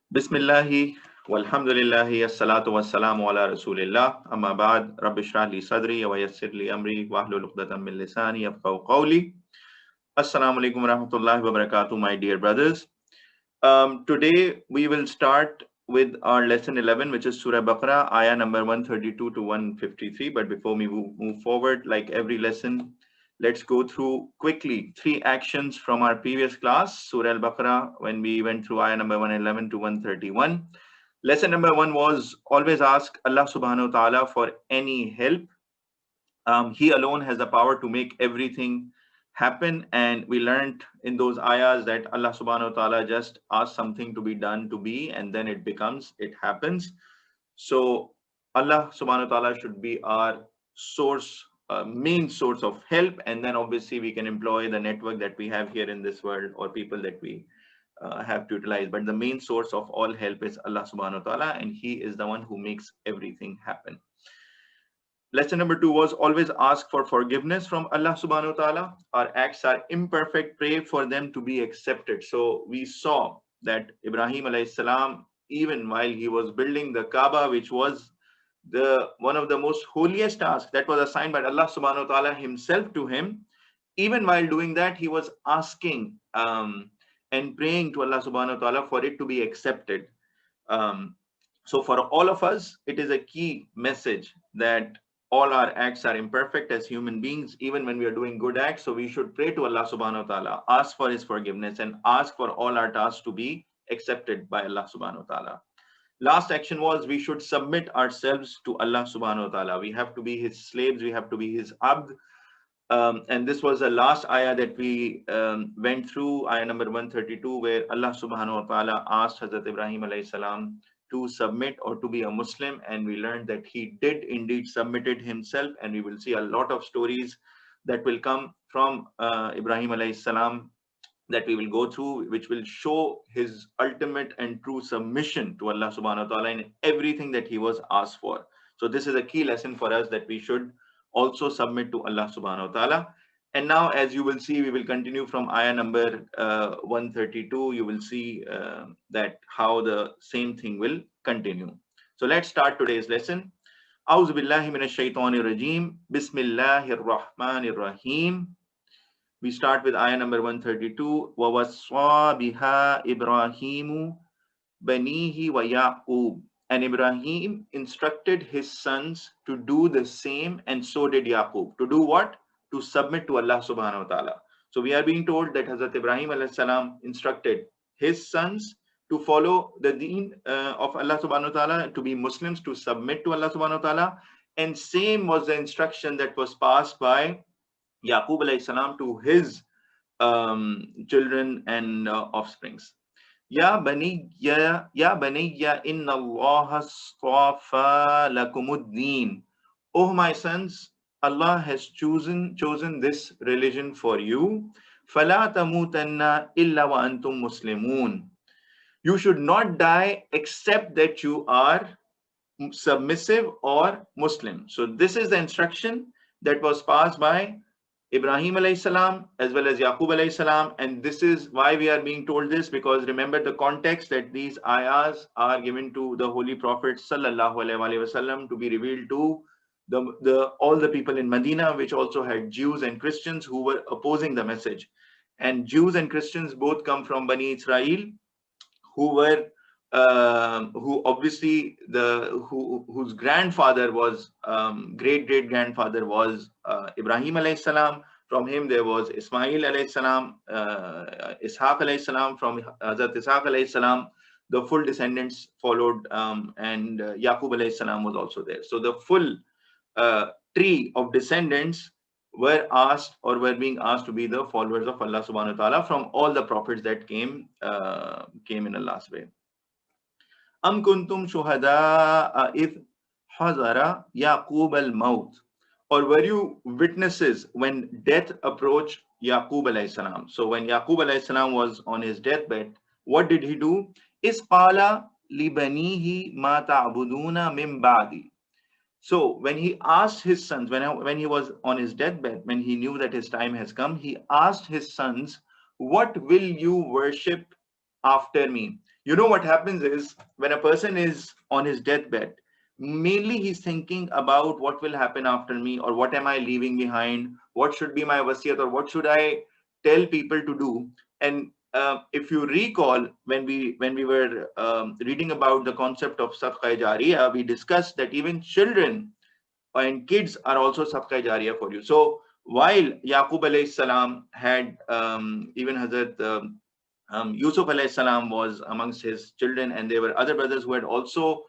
Bismillahi walhamdulillahi assalatu wassalamu ala rasulillah amma ba'd rabbi shrah li sadri wa yassir li amri wahlul 'uqdatam min lisani yafqahu qawli. Assalamu alaikum wa rahmatullahi wa barakatuh, my dear brothers. Today we will start with our lesson 11, which is Surah Baqarah, ayah number 132 to 153. But before we move forward, like every lesson, let's go through quickly three actions from our previous class, Surah Al-Baqarah, when we went through ayah number 111 to 131. Lesson number one was always ask Allah subhanahu wa ta'ala for any help. He alone has the power to make everything happen. And we learned in those ayahs that Allah subhanahu wa ta'ala just asks something to be done to be, and then it happens. So Allah subhanahu wa ta'ala should be our source, main source of help. And then obviously we can employ the network that we have here in this world or people that we have to utilize. But the main source of all help is Allah subhanahu wa ta'ala, and He is the one who makes everything happen. Lesson number two was always ask for forgiveness from Allah subhanahu wa ta'ala. Our acts are imperfect, pray for them to be accepted. So we saw that Ibrahim alayhi salam, even while he was building the Kaaba, which was the one of the most holiest tasks that was assigned by Allah subhanahu wa ta'ala himself to him, even while doing that, he was asking and praying to Allah subhanahu wa ta'ala for it to be accepted. So for all of us, it is a key message that all our acts are imperfect as human beings, even when we are doing good acts. So we should pray to Allah subhanahu wa ta'ala, ask for his forgiveness, and ask for all our tasks to be accepted by Allah subhanahu wa ta'ala. Last action was we should submit ourselves to Allah subhanahu wa ta'ala. We have to be his slaves, we have to be his abd. And this was the last ayah that we went through, ayah number 132, where Allah subhanahu wa ta'ala asked Hazrat Ibrahim alayhi salam to submit or to be a Muslim, and we learned that he did indeed submitted himself. And we will see a lot of stories that will come from Ibrahim alayhi salam that we will go through, which will show his ultimate and true submission to Allah subhanahu wa ta'ala in everything that he was asked for. So this is a key lesson for us, that we should also submit to Allah subhanahu wa ta'ala. And now, as you will see, we will continue from ayah number 132. You will see that how the same thing will continue. So let's start today's lesson. A'udhu billahi minash shaitanir rajim. Bismillahir rahmanir rahim. We start with ayah number 132. وَوَصَّى بِهَا إِبْرَاهِيمُ بَنِيهِ وَيَعْقُوبُ. And Ibrahim instructed his sons to do the same, and so did Yaqub. To do what? To submit to Allah subhanahu wa ta'ala. So we are being told that Hazrat Ibrahim alayhi salam instructed his sons to follow the deen of Allah subhanahu wa ta'ala, to be Muslims, to submit to Allah subhanahu wa ta'ala. And same was the instruction that was passed by Yaqub alayhi salam to his children and offsprings. Ya Baniyya inna Allah astafa lakumuddin. Oh my sons, Allah has chosen this religion for you. Fala tamutanna illa wa antum muslimun. You should not die except that you are submissive or Muslim. So this is the instruction that was passed by Ibrahim alayhi salam as well as Yaqub alayhi salam. And this is why we are being told this, because remember the context that these ayahs are given to the Holy Prophet sallallahu alaihi wasallam to be revealed to all the people in Medina, which also had Jews and Christians who were opposing the message. And Jews and Christians both come from Bani Israel, who obviously whose grandfather was great grandfather was Ibrahim alayhi salam. From him there was Ismail alayhi salam, Ishaq alayhi salam. From Hazrat Ishaq alayhi salam, the full descendants followed, and Yaqub alayhi salam was also there. So the full tree of descendants were being asked to be the followers of Allah subhanahu wa ta'ala from all the prophets that came in Allah's way. Am kuntum shuhada id hazara Yaqub al-maut. Or were you witnesses when death approached Yaqub alayhi salam? So when Yaqub alayhi salam was on his deathbed, what did he do? Is qala li banihi ma ta'buduna min ba'di. So when he asked his sons, when he was on his deathbed, when he knew that his time has come, he asked his sons, what will you worship after me. You know what happens is when a person is on his deathbed, mainly he's thinking about what will happen after me, or what am I leaving behind, what should be my wasiyat, or what should I tell people to do. And if you recall, when we were reading about the concept of sadqa jariyah, we discussed that even children and kids are also sadqa jariyah for you. So while Yaqub alayhi salam had even Hazrat Yusuf alayhi salam was amongst his children, and there were other brothers who had also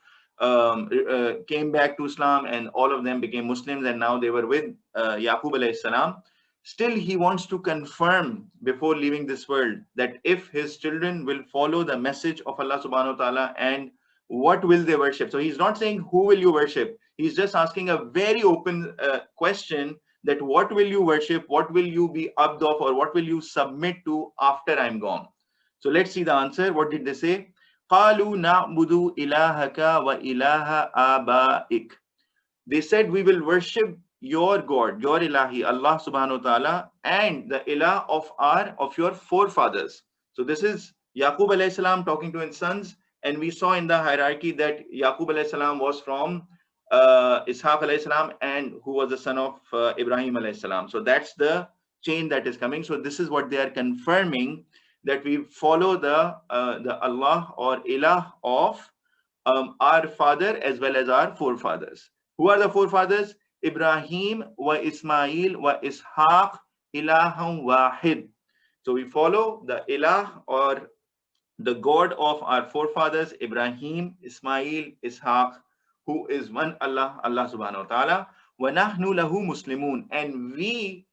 came back to Islam, and all of them became Muslims, and now they were with Yaqub alayhi salam. Still, he wants to confirm before leaving this world that if his children will follow the message of Allah subhanahu wa ta'ala, and what will they worship. So he's not saying who will you worship. He's just asking a very open question, that what will you worship, what will you be abd of, or what will you submit to after I'm gone. So let's see the answer. What did they say? قَالُوا نَعْبُدُ إِلَهَكَ وَإِلَهَ آبَائِكَ. They said, we will worship your God, your Ilahi, Allah subhanahu wa ta'ala, and the Ilah of your forefathers. So this is Yaqub alayhi salam talking to his sons, and we saw in the hierarchy that Yaqub alayhi salam was from Ishaq alayhi salam, and who was the son of Ibrahim alayhi salam. So that's the chain that is coming. So this is what they are confirming, that we follow the Allah or Ilah of our father as well as our forefathers. Who are the forefathers? Ibrahim wa Ismail wa Ishaq ilahum wahid. So we follow the Ilah or the God of our forefathers, Ibrahim, Ismail, Ishaq, who is one Allah, Allah subhanahu wa ta'ala. Wa nahnu lahu muslimun. And we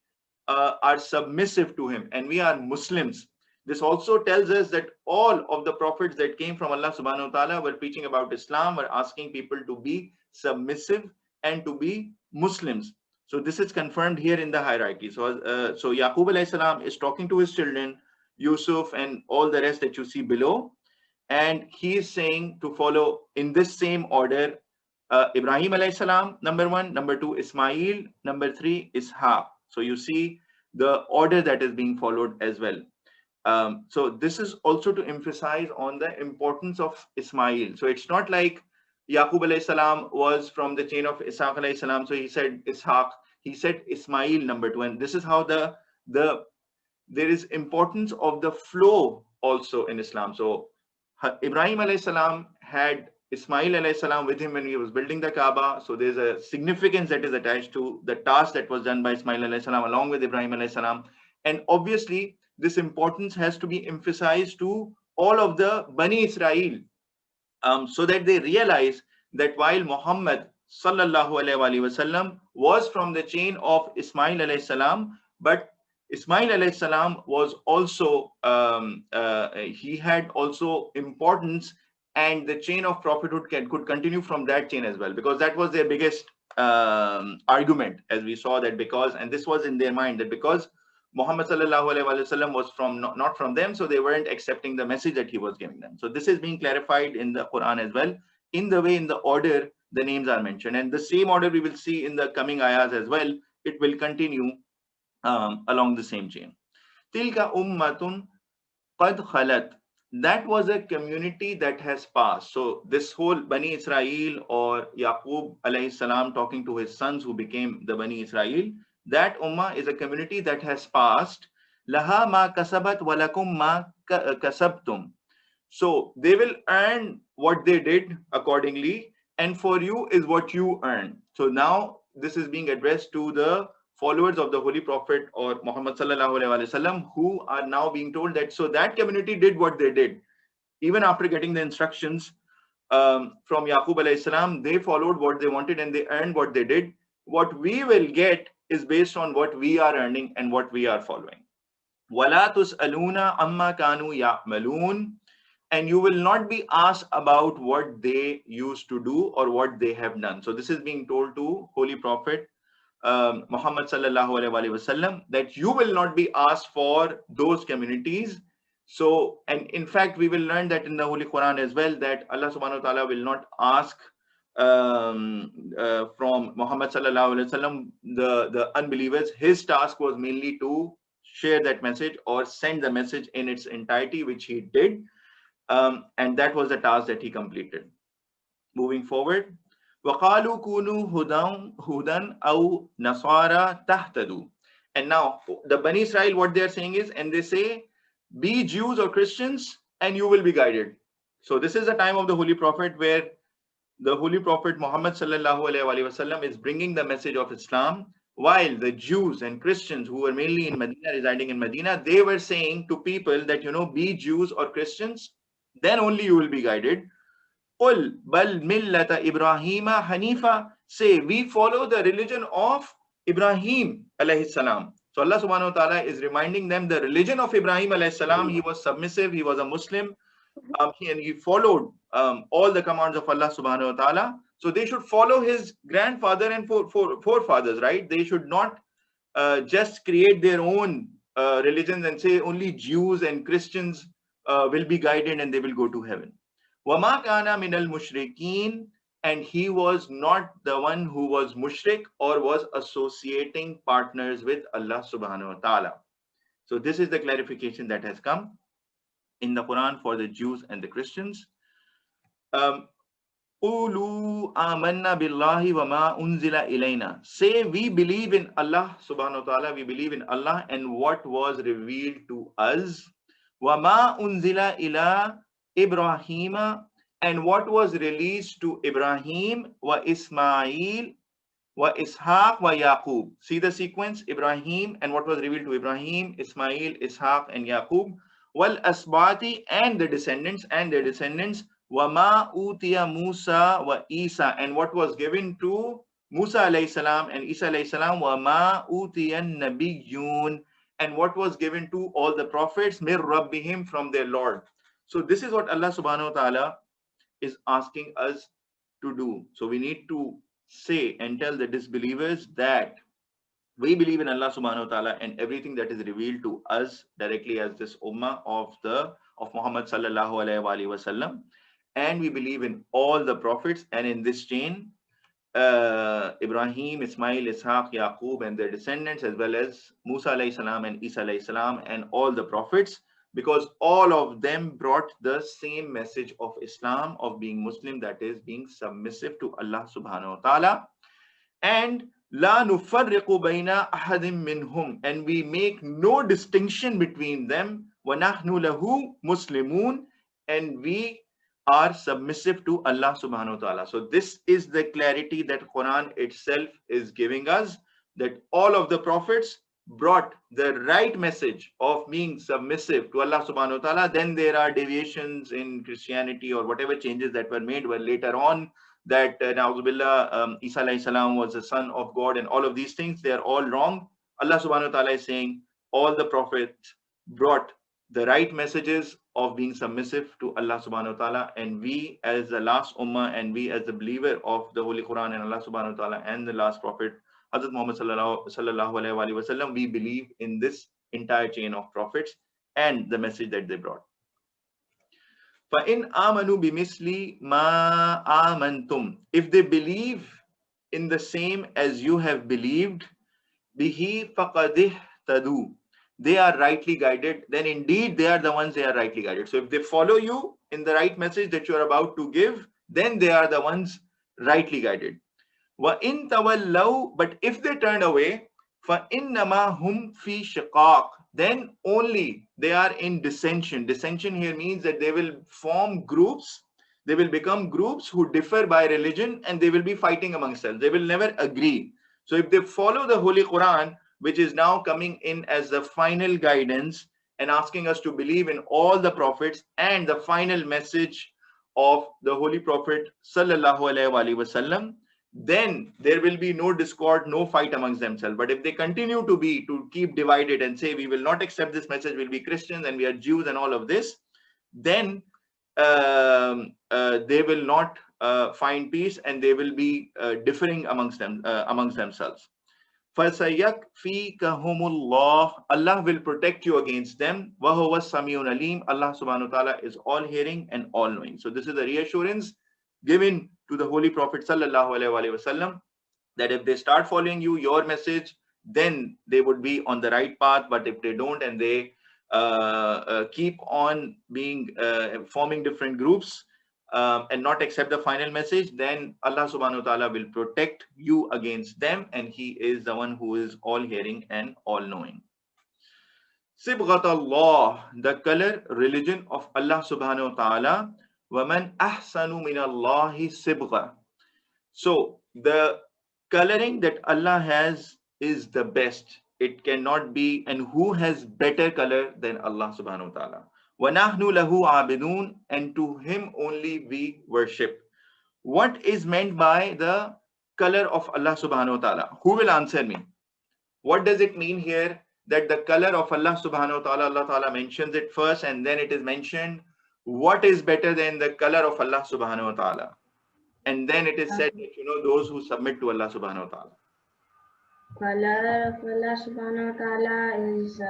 are submissive to him, and we are Muslims. This also tells us that all of the prophets that came from Allah subhanahu wa ta'ala were preaching about Islam, were asking people to be submissive and to be Muslims. So this is confirmed here in the hierarchy. So Yaqub alayhi salam is talking to his children, Yusuf and all the rest that you see below, and he is saying to follow in this same order, Ibrahim alayhi salam, number one, number two, Ismail, number three, Ishaq. So you see the order that is being followed as well. So this is also to emphasize on the importance of Ismail. So it's not like Yaqub alayhi salam was from the chain of Ishaq alayhi salam, so he said Ishaq. He said Ismail number two, and this is how there is importance of the flow also in Islam. So Ibrahim alayhi salam had Ismail alayhi salam with him when he was building the Kaaba. So there's a significance that is attached to the task that was done by Ismail alayhi salam along with Ibrahim alayhi salam. And obviously, this importance has to be emphasized to all of the Bani Israel, so that they realize that while Muhammad sallallahu alaihi wasallam was from the chain of Ismail alayhi salam, but Ismail alayhi salam was also he had also importance, and the chain of prophethood could continue from that chain as well, because that was their biggest argument, as we saw that because, and this was in their mind, that because Muhammad sallallahu alaihi wasallam was from not from them, so they weren't accepting the message that he was giving them. So this is being clarified in the Quran as well, in the way, in the order the names are mentioned, and the same order we will see in the coming ayahs as well. It will continue along the same chain. Tilka ummatun qad khalat. That was a community that has passed. So this whole Bani Israel, or Yaqub alayhi salam talking to his sons who became the Bani Israel, that ummah is a community that has passed. Laha ma kasabat walakum ma kasabtum. So they will earn what they did accordingly, and for you is what you earn. So now this is being addressed to the followers of the Holy Prophet or Muhammad sallallahu alaihi wasallam, who are now being told that so that community did what they did, even after getting the instructions from Yaqub alayhi salam, they followed what they wanted and they earned what they did. What we will get is based on what we are earning and what we are following. وَلَا تُسْأَلُونَ عَمَّا كَانُوا يَعْمَلُونَ. And you will not be asked about what they used to do or what they have done. So this is being told to Holy Prophet Muhammad sallallahu alaihi wasallam, that you will not be asked for those communities. So, and in fact, we will learn that in the Holy Quran as well, that Allah subhanahu wa ta'ala will not ask from Muhammad sallallahu alaihi wasallam the unbelievers. His task was mainly to share that message or send the message in its entirety, which he did. And that was the task that he completed. Moving forward, وَقَالُوا كُونُوا هُدًى أَوْ نَصَارَى تَهْتَدُوا. And now the Bani Israel, what they are saying is, and they say, be Jews or Christians and you will be guided. So this is the time of the Holy Prophet where the Holy Prophet Muhammad sallallahu alaihi wasallam is bringing the message of Islam, while the Jews and Christians who were mainly in Medina, residing in Medina, they were saying to people that, be Jews or Christians, then only you will be guided. Qul bal millata Ibrahima Hanifa. Say, we follow the religion of Ibrahim alayhi salam. So Allah subhanahu wa ta'ala is reminding them the religion of Ibrahim alayhi salam. He was submissive, he was a Muslim, and he followed all the commands of Allah subhanahu wa ta'ala. So they should follow his grandfather and forefathers, right? They should not just create their own religions and say only Jews and Christians will be guided and they will go to heaven. وَمَا كَانَ مِنَ الْمُشْرِكِينَ. And he was not the one who was mushrik or was associating partners with Allah subhanahu wa ta'ala. So this is the clarification that has come in the Quran for the Jews and the Christians. قُولُوا آمَنَّا بِاللَّهِ وَمَا أُنزِلَ إِلَيْنَا. Say, we believe in Allah subhanahu wa ta'ala, we believe in Allah and what was revealed to us. وَمَا أُنزِلَ إِلَى إِبْرَاهِيمَ. And what was released to Ibrahim, wa Ismail, wa Ishaq, wa Yaqub. See the sequence: Ibrahim and what was revealed to Ibrahim, Ismail, Ishaq, and Yaqub. Wal Asbati, and the descendants and their descendants. Wa ma utiya Musa wa Isa, and what was given to Musa alayhi salam and Isa alayhi salam. Wa ma utiya Nabiyyun, and what was given to all the prophets, mir Rabbihim, from their Lord. So this is what Allah subhanahu wa ta'ala is asking us to do. So we need to say and tell the disbelievers that we believe in Allah subhanahu wa ta'ala and everything that is revealed to us directly as this ummah of Muhammad sallallahu alaihi wasallam, and we believe in all the prophets, and in this chain Ibrahim, Ismail, Ishaq, Yaqub and their descendants, as well as Musa alayhi salam and Isa alayhi salam and all the prophets, because all of them brought the same message of Islam, of being Muslim, that is being submissive to Allah subhanahu wa ta'ala. And la nufarriqu bayna ahadim minhum, and we make no distinction between them. Wa nahnu lahu muslimun, and we are submissive to Allah subhanahu wa ta'ala. So this is the clarity that Quran itself is giving us, that all of the prophets brought the right message of being submissive to Allah subhanahu wa ta'ala. Then there are deviations in Christianity or whatever changes that were made were later on, that na'udzubillah, Isa alayhi salam was the son of God, and all of these things, they are all wrong. Allah subhanahu wa ta'ala is saying all the prophets brought the right messages of being submissive to Allah subhanahu wa ta'ala, and we as the last ummah and we as the believer of the Holy Quran and Allah subhanahu wa ta'ala and the last prophet Hazrat Muhammad sallallahu alaihi wasallam, we believe in this entire chain of prophets and the message that they brought. فَإِنْ آمَنُوا بِمِثْلِ مَا آمَنْتُمْ. If they believe in the same as you have believed, بِهِ فَقَدْ اهْتَدُوا, they are rightly guided, then indeed they are the ones, they are rightly guided. So if they follow you in the right message that you are about to give, then they are the ones rightly guided. وَإِن تَوَلَّوْا, but if they turn away, فَإِنَّمَا هُمْ فِي شِقَاقٍ, then only they are in dissension. Dissension here means that they will form groups, they will become groups who differ by religion, and they will be fighting amongst themselves. They will never agree. So if they follow the Holy Quran, which is now coming in as the final guidance and asking us to believe in all the prophets and the final message of the Holy Prophet sallallahu alaihi wasallam, then there will be no discord, no fight amongst themselves. But if they continue to keep divided and say we will not accept this message, we'll be Christians and we are Jews and all of this, then they will not find peace and they will be differing amongst themselves. فَسَيَكْفِيكَهُمُ اللَّهُ, Allah will protect you against them. وَهُوَ السَّمِيعُ الْعَلِيمُ, Allah subhanahu wa ta'ala is all hearing and all knowing. So this is a reassurance given to the Holy Prophet sallallahu alaihi wasallam, that if they start following you, your message, then they would be on the right path. But if they don't and they keep on being forming different groups and not accept the final message, then Allah subhanahu wa ta'ala will protect you against them, and He is the one who is all hearing and all knowing. Sibghat Allah, the color religion of Allah subhanahu wa ta'ala. وَمَنْ أَحْسَنُ مِنَ اللَّهِ سِبْغَةً. So the coloring that Allah has is the best. It cannot be, and who has better color than Allah subhanahu wa ta'ala. وَنَحْنُ لَهُ عَابِدُونَ, and to Him only we worship. What is meant by the color of Allah subhanahu wa ta'ala? Who will answer me? What does it mean here that the color of Allah subhanahu wa ta'ala, Allah ta'ala mentions it first and then it is mentioned what is better than the color of Allah subhanahu wa ta'ala? And then it is said that, those who submit to Allah subhanahu wa ta'ala. Color of Allah subhanahu wa ta'ala is,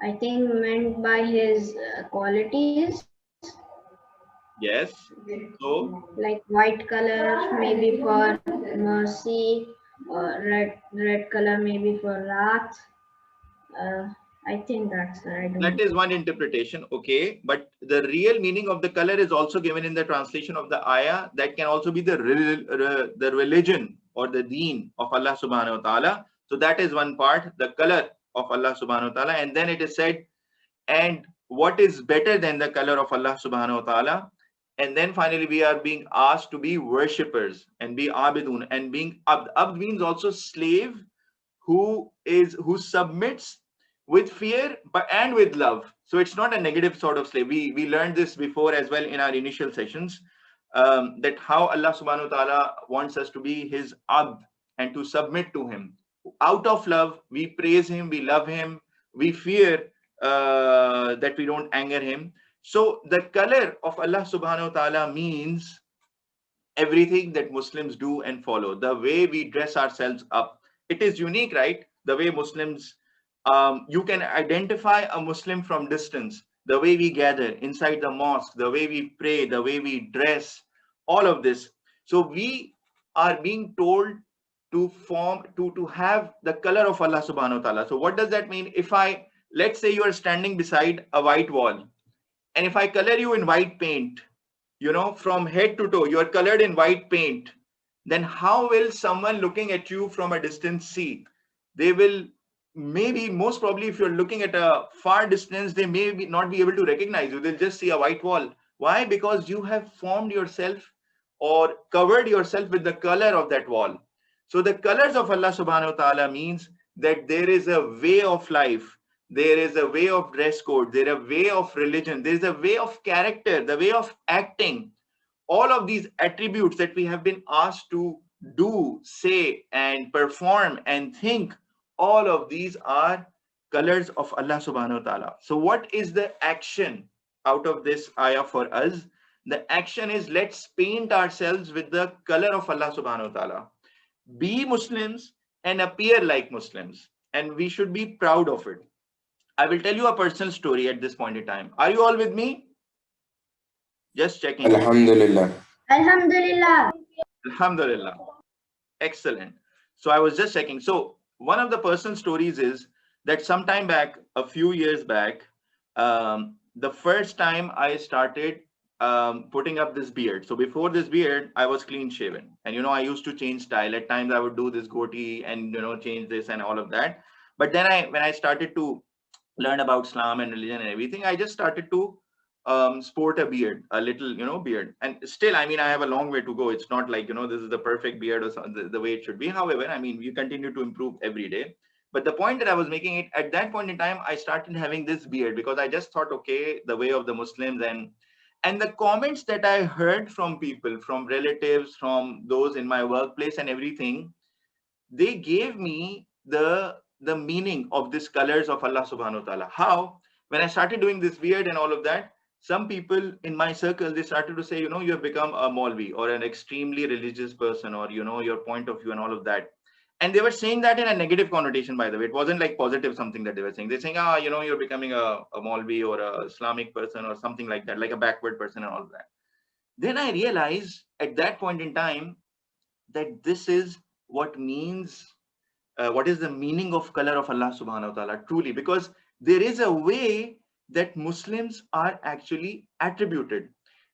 I think, meant by His qualities. Yes. So, like white color maybe for mercy, or red color maybe for wrath. I think that's that is one interpretation, okay. But the real meaning of the color is also given in the translation of the ayah. That can also be the religion or the deen of Allah subhanahu wa ta'ala. So that is one part, the color of Allah subhanahu wa ta'ala. And then it is said, and what is better than the color of Allah subhanahu wa ta'ala? And then finally we are being asked to be worshippers and be abidun, and being abd. Abd means also slave who submits with fear and with love. So it's not a negative sort of slave. We learned this before as well in our initial sessions, that how Allah subhanahu wa ta'ala wants us to be His abd and to submit to Him. Out of love, we praise Him, we love Him, we fear that we don't anger Him. So the color of Allah subhanahu wa ta'ala means everything that Muslims do and follow. The way we dress ourselves up, it is unique, right? The way Muslims, you can identify a Muslim from distance. The way we gather inside the mosque, the way we pray, the way we dress, all of this. So we are being told to have the color of Allah subhanahu wa ta'ala. So what does that mean? If let's say you are standing beside a white wall, and if I color you in white paint, from head to toe, you are colored in white paint, then how will someone looking at you from a distance see? They will most probably, if you're looking at a far distance, they may not be able to recognize you. They'll just see a white wall. Why? Because you have formed yourself or covered yourself with the color of that wall. So the colors of Allah subhanahu wa ta'ala means that there is a way of life, there is a way of dress code, there is a way of religion, there is a way of character, the way of acting. All of these attributes that we have been asked to do, say, and perform and think, all of these are colors of Allah subhanahu wa ta'ala. So what is the action out of this ayah for us? The action is, let's paint ourselves with the color of Allah subhanahu wa ta'ala. Be Muslims and appear like Muslims, and we should be proud of it. I will tell you a personal story at this point in time. Are you all with me? Just checking. Alhamdulillah. Alhamdulillah. Alhamdulillah. Excellent. So I was just checking. So one of the personal stories is that sometime back, a few years back, the first time I started putting up this beard. So before this beard, I was clean shaven, and I used to change style. At times I would do this goatee and change this and all of that. But then when I started to learn about Islam and religion and everything, I just started to sport a beard, a little beard. And still, I have a long way to go. It's not like this is the perfect beard or the way it should be. However, we continue to improve every day. But the point that I was making, it at that point in time, I started having this beard because I just thought, okay, the way of the Muslims. And the comments that I heard from people, from relatives, from those in my workplace and everything, they gave me the meaning of these colors of Allah subhanahu wa ta'ala. How? When I started doing this beard and all of that, some people in my circle, they started to say, you have become a Maulvi or an extremely religious person, or your point of view and all of that. And they were saying that in a negative connotation, by the way. It wasn't like positive something that they were saying. They're saying, you're becoming a Maulvi or a Islamic person or something like that, like a backward person and all of that. Then I realized at that point in time that this is what means, what is the meaning of color of Allah subhanahu wa ta'ala truly, because there is a way that Muslims are actually attributed.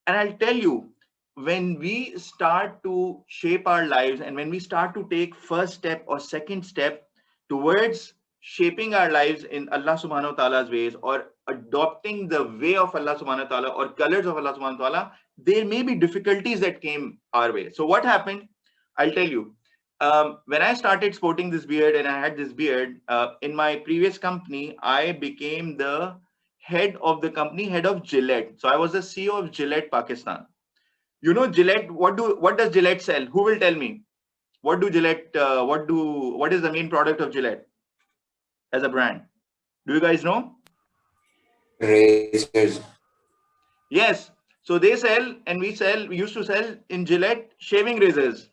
And I'll tell you, when we start to shape our lives and when we start to take first step or second step towards shaping our lives in Allah subhanahu wa ta'ala's ways, or adopting the way of Allah subhanahu wa ta'ala or colors of Allah subhanahu wa ta'ala, there may be difficulties that came our way. So what happened? I'll tell you. When I started sporting this beard and I had this beard, in my previous company, I became the head of the company, head of Gillette. So I was the CEO of Gillette Pakistan. You know Gillette, what does Gillette sell? Who will tell me? What do Gillette, what is the main product of Gillette as a brand? Do you guys know? Razors. Yes. So they sell and we used to sell in Gillette shaving razors.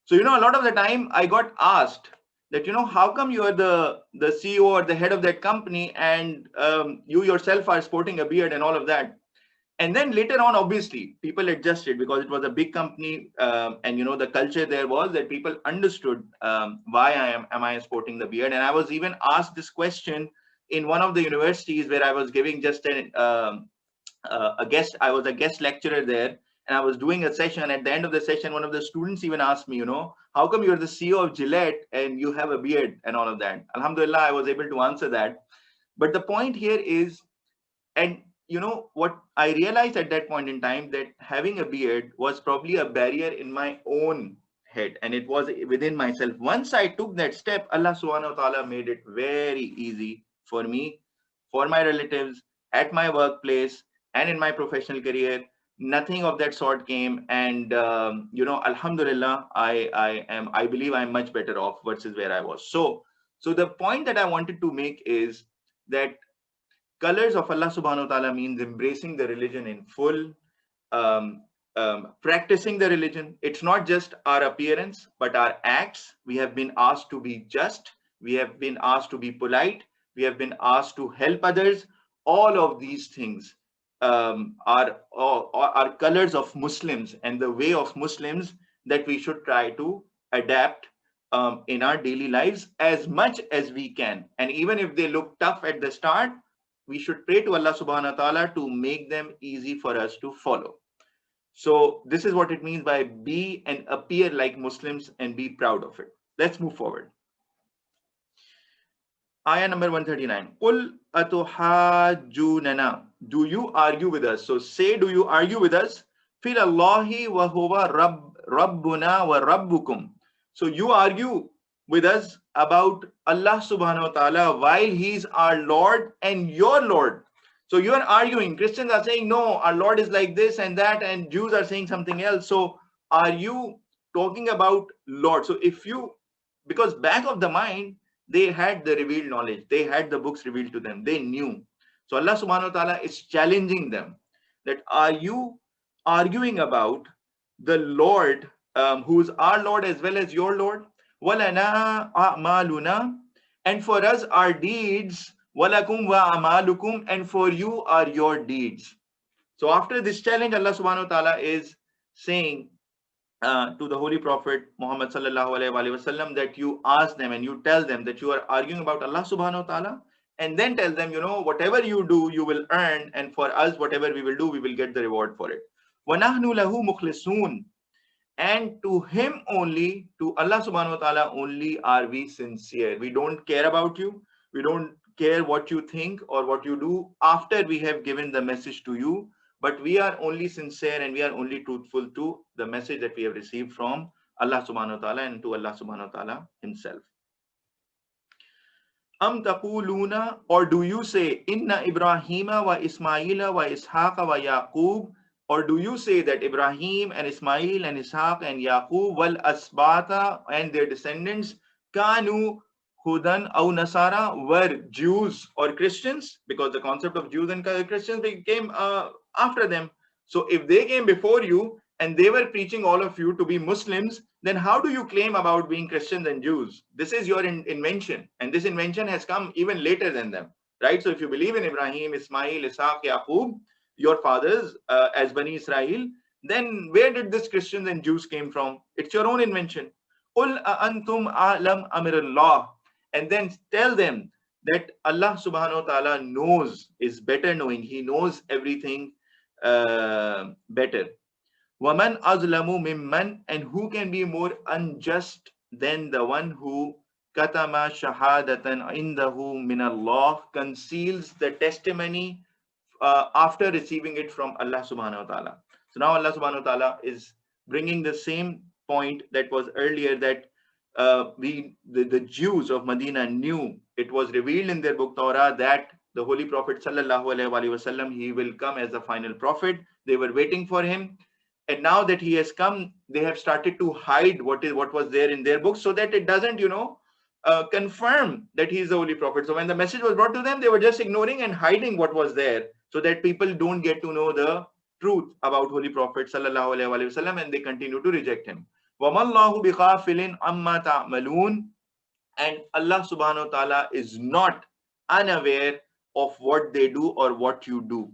So, you know, a lot of the time I got asked that, you know, how come you are the CEO or the head of that company and you yourself are sporting a beard and all of that. And then later on, obviously, people adjusted because it was a big company, and you know the culture there was that people understood why am I sporting the beard. And I was even asked this question in one of the universities where I was giving just a guest. I was a guest lecturer there, and I was doing a session. At the end of the session, one of the students even asked me, you know, how come you're the CEO of Gillette and you have a beard and all of that? Alhamdulillah, I was able to answer that. But the point here is, and you know what I realized at that point in time, that having a beard was probably a barrier in my own head, and it was within myself. Once I took that step, Allah subhanahu wa ta'ala made it very easy for me, for my relatives, at my workplace, and in my professional career. Nothing of that sort came, and you know, Alhamdulillah, I believe I'm much better off versus where I was. So the point that I wanted to make is that colors of Allah subhanahu wa ta'ala means embracing the religion in full, practicing the religion. It's not just our appearance, but our acts. We have been asked to be just. We have been asked to be polite. We have been asked to help others. All of these things are colors of Muslims and the way of Muslims that we should try to adapt in our daily lives as much as we can. And even if they look tough at the start, we should pray to Allah subhanahu wa ta'ala to make them easy for us to follow. So this is what it means by be and appear like Muslims and be proud of it. Let's move forward. Ayah number 139. Qul atuhajjunana. Do you argue with us? So say, do you argue with us? Fil Allahi wa huwa rabbuna wa rabbukum. So you argue with us about Allah subhanahu wa ta'ala while he's our Lord and your Lord. So you are arguing. Christians are saying, no, our Lord is like this and that, and Jews are saying something else. So are you talking about Lord? So if you, because back of the mind, they had the revealed knowledge. They had the books revealed to them. They knew. So Allah subhanahu wa ta'ala is challenging them that are you arguing about the Lord who is our Lord as well as your Lord? وَلَنَا أَعْمَالُنَا, and for us our deeds, وَلَكُمْ وَأَعْمَالُكُمْ, and for you are your deeds. So after this challenge, Allah subhanahu wa ta'ala is saying to the Holy Prophet Muhammad sallallahu alaihi wasallam that you ask them and you tell them that you are arguing about Allah subhanahu wa ta'ala, and then tell them, you know, whatever you do, you will earn, and for us, whatever we will do, we will get the reward for it. وَنَحْنُ لَهُ مُخْلِصُونَ, and to him only, to Allah subhanahu wa ta'ala only are we sincere. We don't care about you. We don't care what you think or what you do after we have given the message to you, but we are only sincere and we are only truthful to the message that we have received from Allah subhanahu wa ta'ala and to Allah subhanahu wa ta'ala himself. Am taquluna, or do you say, inna Ibrahima wa Ismaila wa Ishaqa wa Yaqub, or do you say that Ibrahim and Ismail and Ishaq and Yaqub wal asbata and their descendants kanu hudan aw nasara, were Jews or Christians? Because the concept of Jews and Christians came after them. So if they came before you and they were preaching all of you to be Muslims, then how do you claim about being Christians and Jews? This is your invention, and this invention has come even later than them, right? So if you believe in Ibrahim, Ismail, Ishaq, Yaqub, your fathers as Bani Israel, then where did this Christians and Jews came from? It's your own invention. Qul antum a'lam amirullah, and then tell them that Allah subhanahu wa ta'ala knows, is better knowing. He knows everything better. وَمَنْ أَظْلَمُ مِمَّنْ, and who can be more unjust than the one who كَتَمَ شَهَادَةً عِنْدَهُ مِنَ اللَّهِ, conceals the testimony after receiving it from Allah subhanahu wa ta'ala. So now Allah subhanahu wa ta'ala is bringing the same point that was earlier, that the Jews of Medina knew, it was revealed in their book Torah, that the Holy Prophet sallallahu alaihi wasallam, he will come as the final prophet. They were waiting for him, and now that he has come, they have started to hide what was there in their books, so that it doesn't confirm that he is the Holy Prophet. So when the message was brought to them, they were just ignoring and hiding what was there, so that people don't get to know the truth about Holy Prophet sallallahu alaihi wasallam, and they continue to reject him. وَمَا اللَّهُ بِغَافِلٍ عَمَّا تَعْمَلُونَ, and Allah subhanahu wa ta'ala is not unaware of what they do or what you do.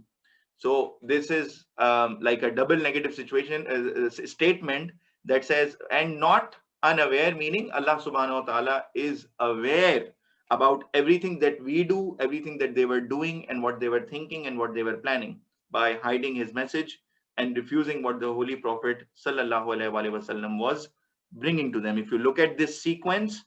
So this is like a double negative situation, a statement that says, and not unaware, meaning Allah subhanahu wa ta'ala is aware about everything that we do, everything that they were doing, and what they were thinking and what they were planning, by hiding his message and refusing what the Holy Prophet sallallahu alaihi wasallam was bringing to them. If you look at this sequence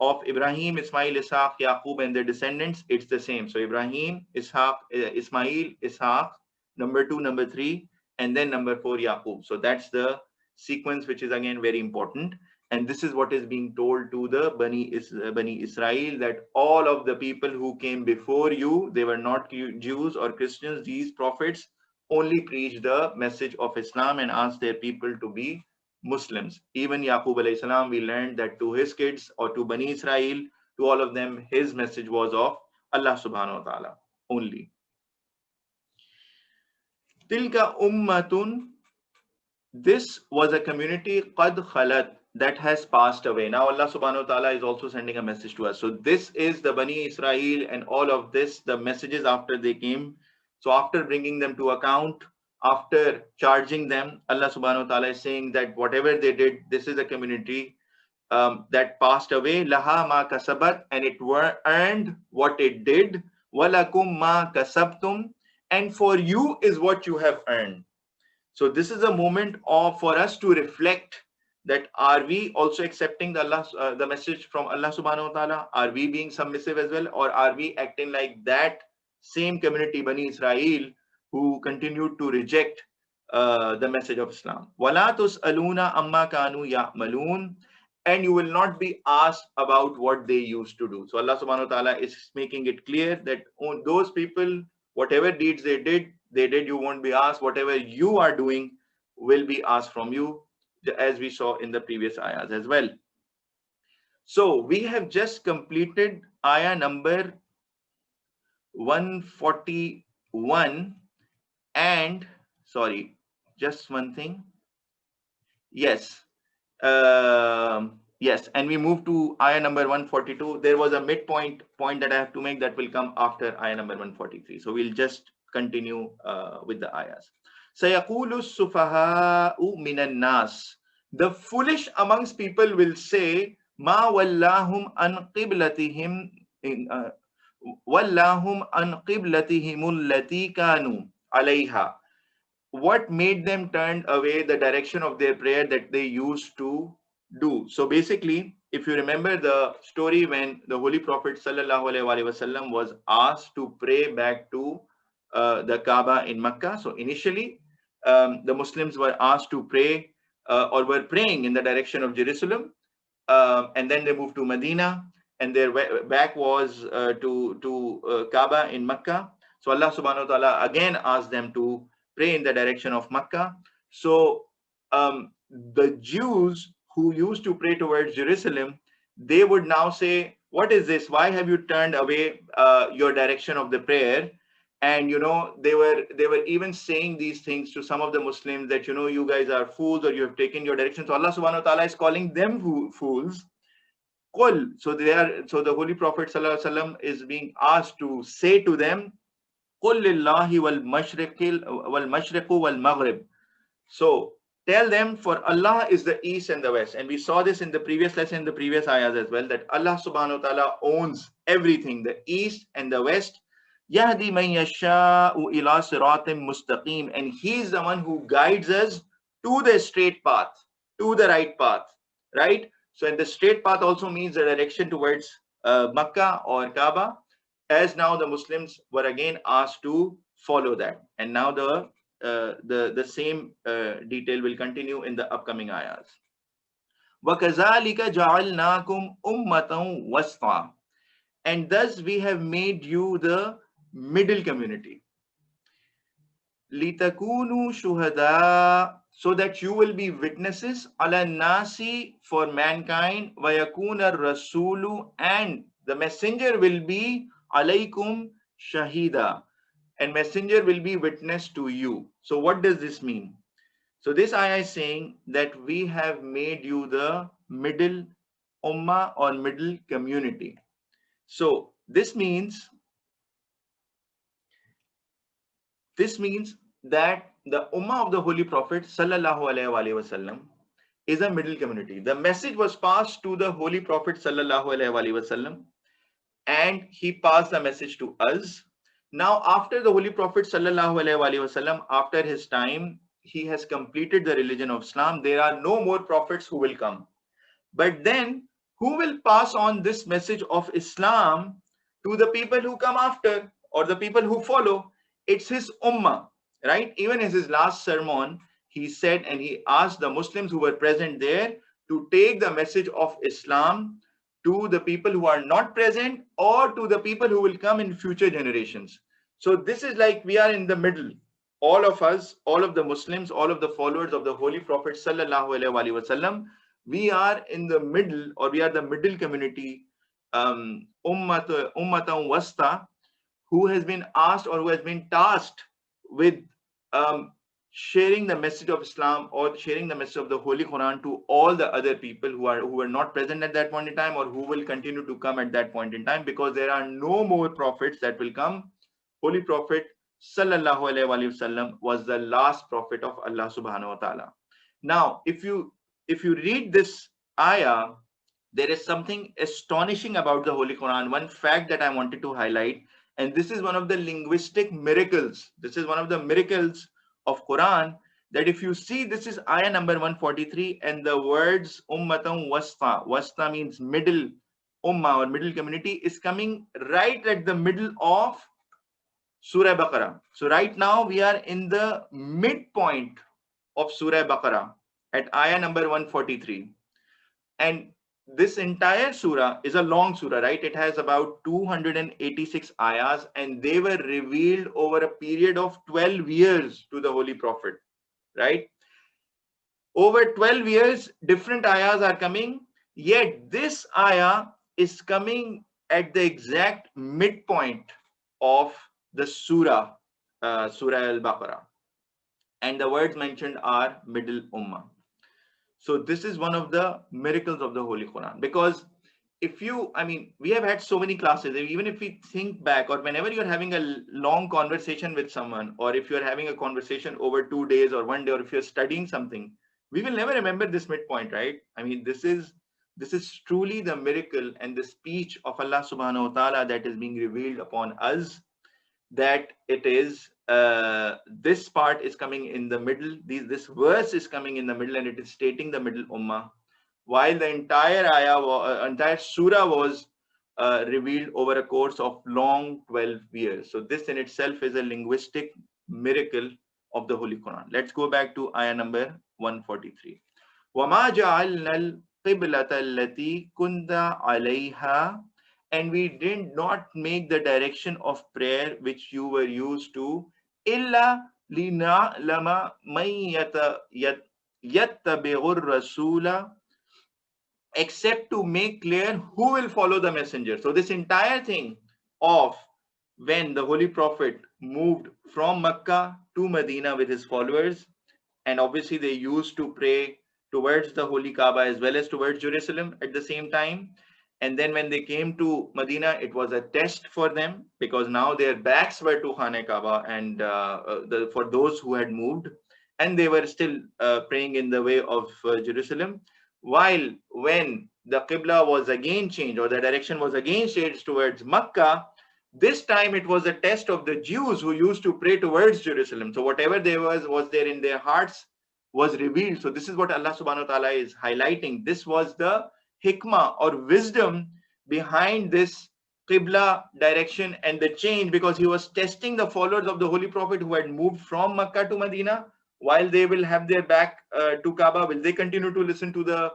of Ibrahim, Ismail, Ishaq, Yaqub, and their descendants, it's the same. So Ibrahim, Ishaq, Ismail, Ishaq, number 2, number 3, and then number 4, Yaqub. So that's the sequence, which is again very important. And this is what is being told to the Bani Israel, that all of the people who came before you, they were not Jews or Christians. These prophets only preached the message of Islam and asked their people to be Muslims. Even Yaqub alayhi salam, we learned that to his kids, or to Bani Israel, to all of them, his message was of Allah subhanahu wa ta'ala only. Tilka ummatun, this was a community, qad khalat, that has passed away. Now Allah subhanahu wa ta'ala is also sending a message to us. So this is the Bani Israel, and all of this, the messages after they came. So after bringing them to account, after charging them, Allah subhanahu wa ta'ala is saying that whatever they did, this is a community that passed away. Laha ma kasabat, and it earned what it did. Walakum ma kasabtum, and for you is what you have earned. So this is a moment for us to reflect, that are we also accepting the message from Allah subhanahu wa ta'ala? Are we being submissive as well, or are we acting like that same community, Bani Israel, who continued to reject the message of Islam? وَلَا تُسْأَلُونَ أَمَّا كَانُوا يَعْمَلُونَ, and you will not be asked about what they used to do. So Allah subhanahu wa ta'ala is making it clear that those people, whatever deeds they did, you won't be asked. Whatever you are doing will be asked from you, as we saw in the previous ayahs as well. So we have just completed ayah number 141, and sorry, just one thing. Yes. Yes, and we move to ayah number 142. There was a midpoint point that I have to make, that will come after ayah number 143. So we'll just continue with the ayahs. سَيَقُولُ السُّفَهَاءُ مِنَ النَّاسِ, the foolish amongst people will say, مَا وَلَّاهُمْ عَنْ قِبْلَتِهِمْ وَلَّاهُمْ عَنْ قِبْلَتِهِمُ الَّتِي كَانُوا عَلَيْهَا, what made them turn away the direction of their prayer that they used to do. So basically, if you remember the story, when the Holy Prophet sallallahu alaihi wasallam was asked to pray back to the Kaaba in Makkah. So initially, the Muslims were asked to pray or were praying in the direction of Jerusalem, and then they moved to Medina, and their back was to Kaaba in Makkah. So Allah subhanahu wa ta'ala again asked them to pray in the direction of Makkah. So the Jews who used to pray towards Jerusalem, they would now say, what is this? Why have you turned away your direction of the prayer? And they were even saying these things to some of the Muslims, that you guys are fools, or you have taken your direction. So Allah subhanahu wa ta'ala is calling them fools. So the Holy Prophet sallallahu alaihi wasallam is being asked to say to them, قُلْ لِلَّهِ وَالْمَشْرِقُ وَالْمَغْرِبِ. So Tell them, for Allah is the east and the west. And we saw this in the previous lesson, in the previous ayahs as well, that Allah subhanahu wa ta'ala owns everything, the east and the west. Yahdi man yasha'u ila siratim mustaqim. And He is the one who guides us to the straight path, to the right path, right? So, and the straight path also means the direction towards Makkah or Kaaba, as now the Muslims were again asked to follow that. And now the same detail will continue in the upcoming ayahs. وَكَذَلِكَ جَعَلْنَاكُمْ أُمَّةً وَسْطًا. And thus we have made you the middle community. لِتَكُونُوا شُهَدَاءَ, so that you will be witnesses, عَلَى النَّاسِ, for mankind, وَيَكُونَ الرَّسُولُ, and the messenger will be عَلَيْكُمْ شَهِيدًا, and messenger will be witness to you. So what does this mean? So this ayah is saying that we have made you the middle ummah or middle community. So this means that the ummah of the Holy Prophet sallallahu alaihi wasallam is a middle community. The message was passed to the Holy Prophet sallallahu alaihi wasallam, and he passed the message to us. Now, after the Holy Prophet sallallahu alaihi wasallam, after his time, he has completed the religion of Islam. There are no more prophets who will come. But then, who will pass on this message of Islam to the people who come after, or the people who follow? It's his ummah, right? Even in his last sermon, he said, and he asked the Muslims who were present there to take the message of Islam to the people who are not present, or to the people who will come in future generations. So this is like we are in the middle. All of us, all of the Muslims, all of the followers of the Holy Prophet sallallahu alaihi wasallam, we are in the middle, or we are the middle community, ummatan wasta, who has been asked or who has been tasked with sharing the message of Islam, or sharing the message of the Holy Quran to all the other people who were not present at that point in time, or who will continue to come at that point in time, because there are no more prophets that will come. Holy Prophet sallallahu alaihi wasallam was the last prophet of Allah subhanahu wa ta'ala. Now, if you read this ayah, there is something astonishing about the Holy Quran. One fact that I wanted to highlight, and this is one of the linguistic miracles. This is one of the miracles of Quran, that if you see, this is ayah number 143, and the words ummatan wasta means middle ummah or middle community, is coming right at the middle of Surah Baqarah. So right now we are in the midpoint of Surah Baqarah at ayah number 143. And this entire surah is a long surah, right? It has about 286 ayahs, and they were revealed over a period of 12 years to the Holy Prophet, right? Over 12 years, different ayahs are coming, yet this ayah is coming at the exact midpoint of the surah, Surah Al-Baqarah. And the words mentioned are middle ummah. So this is one of the miracles of the Holy Quran, because we have had so many classes. Even if we think back, or whenever you're having a long conversation with someone, or if you're having a conversation over 2 days or 1 day, or if you're studying something, we will never remember this midpoint, right? This is truly the miracle and the speech of Allah subhanahu wa ta'ala that is being revealed upon us, that it is this part is coming in the middle, this verse is coming in the middle, and it is stating the middle ummah, while the entire ayah, entire surah was revealed over a course of long 12 years. So this in itself is a linguistic miracle of the Holy Quran. Let's go back to ayah number 143. وَمَا جَعَلْنَا الْقِبْلَةَ الَّتِي كُنْتَ عَلَيْهَا, and we did not make the direction of prayer which you were used to, إِلَّا لِنَعْلَمَ مَنْ يَتَّبِعُ الرَّسُولَ, except to make clear who will follow the messenger. So this entire thing of when the Holy Prophet moved from Makkah to Medina with his followers, and obviously they used to pray towards the Holy Kaaba as well as towards Jerusalem at the same time. And then when they came to Medina, it was a test for them, because now their backs were to Khane Kaaba, and for those who had moved. and they were still praying in the way of Jerusalem. While when the Qibla was again changed, or the direction was again changed towards Makkah, this time it was a test of the Jews who used to pray towards Jerusalem. So whatever there was there in their hearts was revealed. So this is what Allah subhanahu wa ta'ala is highlighting. This was the hikmah or wisdom behind this Qibla direction and the change, because he was testing the followers of the Holy Prophet who had moved from Makkah to Medina. While they will have their back to Kaaba, will they continue to listen to the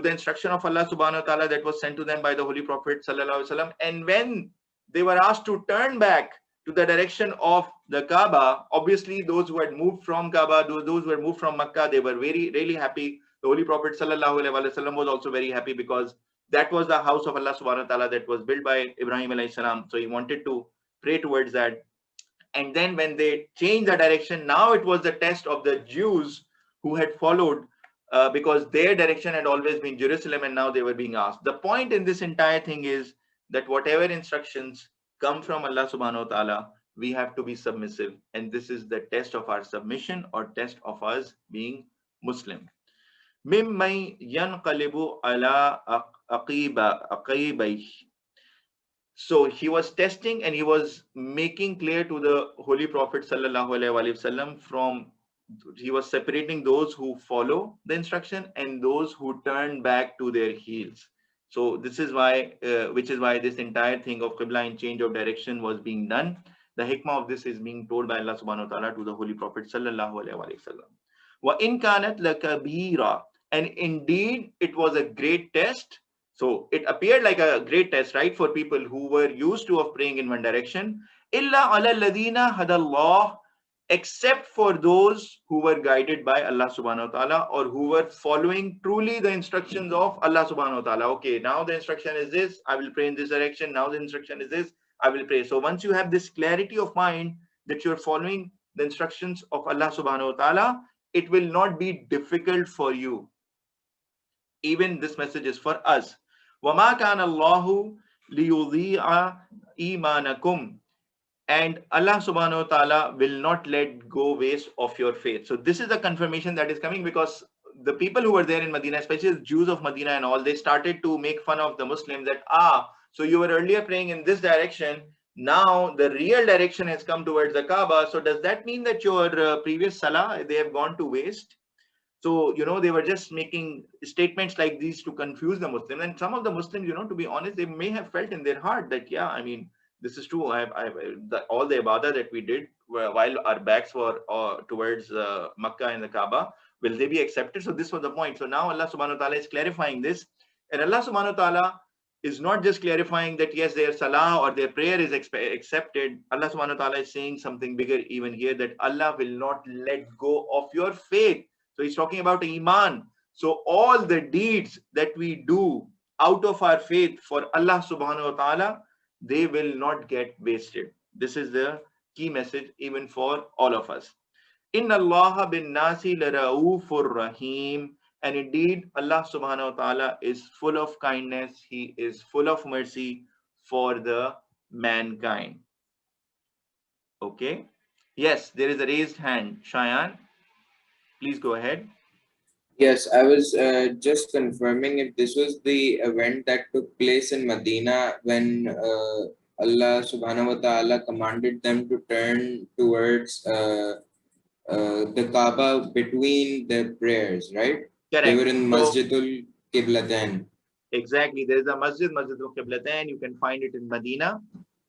instruction of Allah subhanahu wa ta'ala that was sent to them by the Holy Prophet sallallahu alaihi wasallam? And when they were asked to turn back to the direction of the Kaaba, obviously those who had moved from Kaaba, those who had moved from Makkah, they were really happy. The Holy Prophet sallallahu alaihi wasallam was also very happy, because that was the house of Allah subhanahu wa ta'ala that was built by Ibrahim alayhi salam. So he wanted to pray towards that. And then when they changed the direction, now it was the test of the Jews who had followed, because their direction had always been Jerusalem, and now they were being asked. The point in this entire thing is that whatever instructions come from Allah subhanahu wa ta'ala, we have to be submissive. And this is the test of our submission, or test of us being Muslim. مِمَّنْ يَنْقَلِبُ عَلَىٰ عَقِبَيْهِ. So he was testing, and he was making clear to the Holy Prophet sallallahu alaihi wasallam, he was separating those who follow the instruction and those who turn back to their heels. So this is why, which is why this entire thing of Qibla and change of direction was being done. The hikmah of this is being told by Allah subhanahu wa ta'ala to the Holy Prophet sallallahu alaihi wasallam. وَإِنْ كَانَتْ لَكَبِيرًا. And indeed, it was a great test. So it appeared like a great test, right, for people who were used to of praying in one direction. إِلَّا عَلَى الَّذِينَ هَدَى اللَّهُ. Except for those who were guided by Allah subhanahu wa ta'ala, or who were following truly the instructions of Allah subhanahu wa ta'ala. Okay, now the instruction is this, I will pray in this direction. Now the instruction is this, I will pray. So once you have this clarity of mind that you're following the instructions of Allah subhanahu wa ta'ala, it will not be difficult for you. Even this message is for us. وَمَا كَانَ اللَّهُ لِيُضِيعَ إِيمَانَكُمْ. And Allah subhanahu wa ta'ala will not let go waste of your faith. So this is a confirmation that is coming, because the people who were there in Medina, especially the Jews of Medina and all, they started to make fun of the Muslims that, so you were earlier praying in this direction, now the real direction has come towards the Kaaba. So does that mean that your previous salah, they have gone to waste? So, they were just making statements like these to confuse the Muslims. And some of the Muslims, to be honest, they may have felt in their heart that, yeah, I mean, this is true. All the ibadah that we did while our backs were towards Makkah and the Kaaba, will they be accepted? So this was the point. So now Allah subhanahu wa ta'ala is clarifying this. And Allah subhanahu wa ta'ala is not just clarifying that, yes, their salah or their prayer is accepted. Allah subhanahu wa ta'ala is saying something bigger even here, that Allah will not let go of your faith. So he's talking about Iman. So all the deeds that we do out of our faith for Allah subhanahu wa ta'ala, they will not get wasted. This is the key message even for all of us. Inna Allah bin nasi laraufur rahim. And indeed, Allah subhanahu wa ta'ala is full of kindness. He is full of mercy for the mankind. Okay. Yes, there is a raised hand. Shayan, please go ahead. Yes, I was just confirming if this was the event that took place in Medina when Allah subhanahu wa ta'ala commanded them to turn towards the Kaaba between their prayers, right? Correct. They were in Masjidul Qiblatain. Exactly. There is a Masjidul Qiblatain. You can find it in Medina,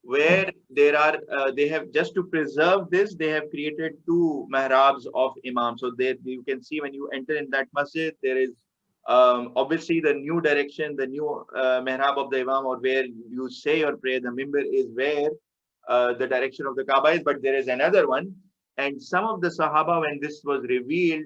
where there are, they have, just to preserve this, they have created two mihrabs of Imam. So there you can see when you enter in that masjid, there is obviously the new direction, the new mihrab of the Imam, or where you say your prayer, the mimbar is where the direction of the Kaaba is, but there is another one. And some of the Sahaba, when this was revealed,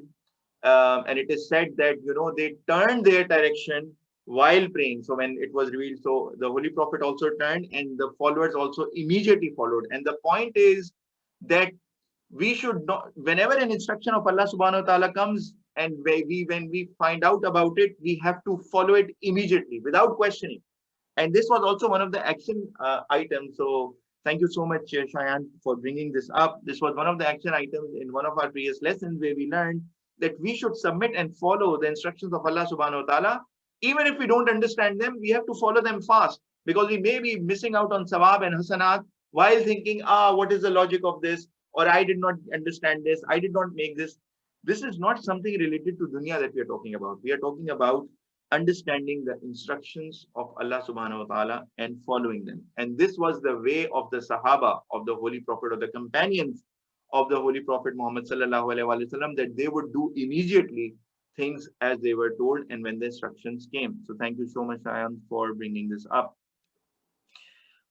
and it is said that, they turned their direction while praying. So when it was revealed, so the Holy Prophet also turned, and the followers also immediately followed. And the point is that we should not, whenever an instruction of Allah subhanahu wa ta'ala comes, and when we find out about it, we have to follow it immediately without questioning. And this was also one of the action items. So Thank you so much, Shayan, for bringing this up. This was one of the action items in one of our previous lessons where we learned that we should submit and follow the instructions of Allah subhanahu wa ta'ala. Even if we don't understand them, we have to follow them fast because we may be missing out on sawab and hasanat while thinking, what is the logic of this? Or I did not understand this. I did not make this. This is not something related to dunya that we are talking about. We are talking about understanding the instructions of Allah subhanahu wa ta'ala and following them. And this was the way of the Sahaba, of the Holy Prophet, of the companions of the Holy Prophet Muhammad sallallahu alaihi wasallam, that they would do immediately things as they were told and when the instructions came. So thank you so much, Ayan, for bringing this up.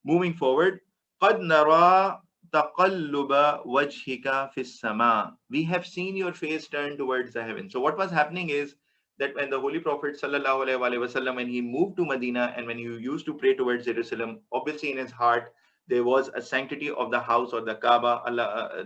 Moving forward, قَدْ نَرَى تَقَلُّبَ وَجْهِكَ فِي السَّمَاءِ. We have seen your face turn towards the heaven. So what was happening is that when the Holy Prophet sallallahu alaihi wasallam, when he moved to Medina and when he used to pray towards Jerusalem, obviously in his heart there was a sanctity of the house or the Kaaba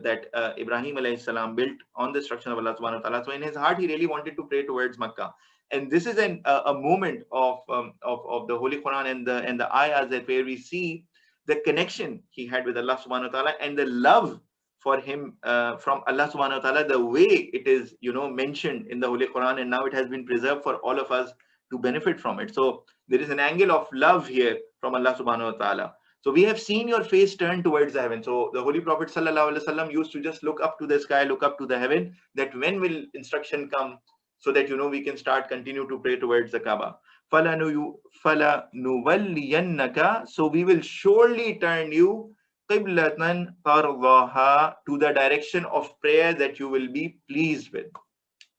that Ibrahim alayhi salam built on the instruction of Allah subhanahu wa ta'ala. So in his heart he really wanted to pray towards Makkah. And this is a moment of the Holy Quran and the ayahs that where we see the connection he had with Allah subhanahu wa ta'ala and the love for him from Allah subhanahu wa ta'ala, the way it is mentioned in the Holy Quran, and now it has been preserved for all of us to benefit from it. So there is an angle of love here from Allah subhanahu wa ta'ala. So we have seen your face turn towards the heaven. So the Holy Prophet sallallahu alaihi wasallam used to just look up to the sky, look up to the heaven, that when will instruction come, so that we can continue to pray towards the Kaaba. فَلَنُوَلِّيَنَّكَ, so we will surely turn you qiblatan tardaha, to the direction of prayer that you will be pleased with.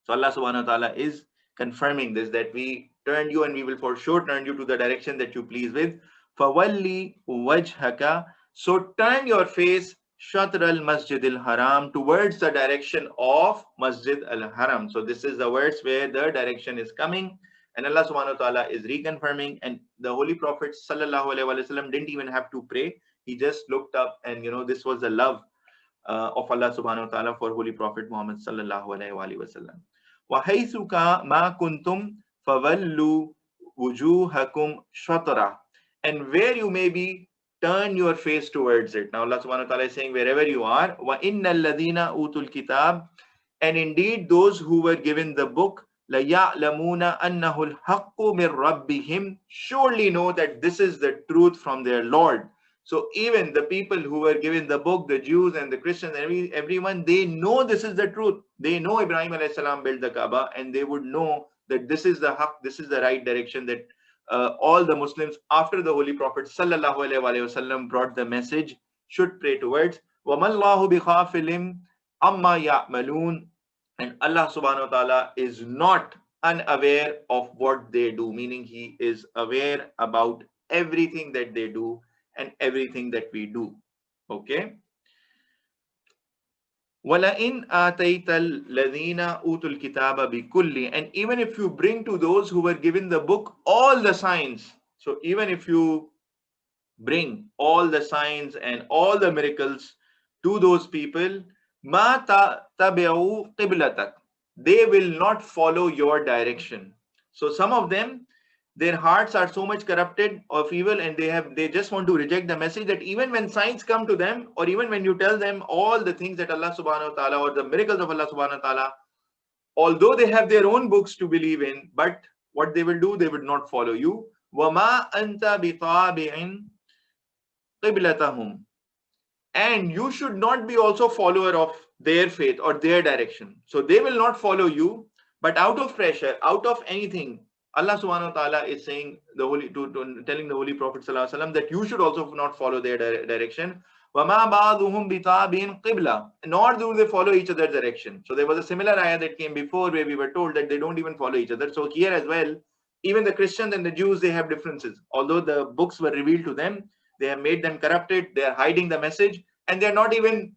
So Allah subhanahu wa ta'ala is confirming this, that we turn you and we will for sure turn you to the direction that you please with. فَوَلِّ وَجْهَكَ, so turn your face Shatr al-Masjid al-Haram, towards the direction of Masjid al-Haram. So this is the words where the direction is coming, and Allah subhanahu wa ta'ala is reconfirming, and the Holy Prophet sallallahu alaihi wasallam didn't even have to pray. He just looked up, and this was the love of Allah subhanahu wa ta'ala for Holy Prophet Muhammad sallallahu alaihi wasallam. وَحَيْثُ مَا كُنْتُمْ فَوَلُّوا وُجُوهَكُمْ شَطْرًا, and where you may be, turn your face towards it. Now Allah subhanahu wa ta'ala is saying, wherever you are, وَإِنَّ الَّذِينَ أُوتُوا الْكِتَابِ, and indeed those who were given the book, لَيَعْلَمُونَ أَنَّهُ الْحَقُّ مِنْ رَبِّهِمْ, surely know that this is the truth from their Lord. So even the people who were given the book, the Jews and the Christians, everyone, they know this is the truth. They know Ibrahim alayhi salam built the Kaaba, and they would know that this is the haqq, this is the right direction, that all the Muslims after the Holy Prophet sallallahu alaihi wasallam brought the message should pray towards. وَمَا اللَّهُ بِغَافِلٍ عَمَّا يَعْمَلُونَ, and Allah subhanahu wa ta'ala is not unaware of what they do, meaning he is aware about everything that they do and everything that we do. Okay. وَلَئِنْ آتَيْتَ الَّذِينَ أُوتُوا الْكِتَابَ بِكُلِّ, and even if you bring to those who were given the book all the signs, so even if you bring all the signs and all the miracles to those people, مَا تَبِعُوا قِبْلَتَكَ, they will not follow your direction. So some of them, their hearts are so much corrupted of evil, and they just want to reject the message, that even when signs come to them, or even when you tell them all the things that Allah subhanahu wa ta'ala, or the miracles of Allah subhanahu wa ta'ala, although they have their own books to believe in, but what they will do, they would not follow you. وَمَا أَنْتَ بِطَابِعٍ قِبْلَتَهُمْ, and you should not be also follower of their faith or their direction. So they will not follow you, but out of pressure, out of anything, Allah subhanahu wa ta'ala is saying telling the Holy Prophet sallallahu alaihi wasallam that you should also not follow their direction. وَمَا بَعْضُهُمْ بِطَابٍ قِبْلَةٍ, nor do they follow each other's direction. So there was a similar ayah that came before where we were told that they don't even follow each other. So here as well, even the Christians and the Jews, they have differences. Although the books were revealed to them, they have made them corrupted, they are hiding the message, and they are not even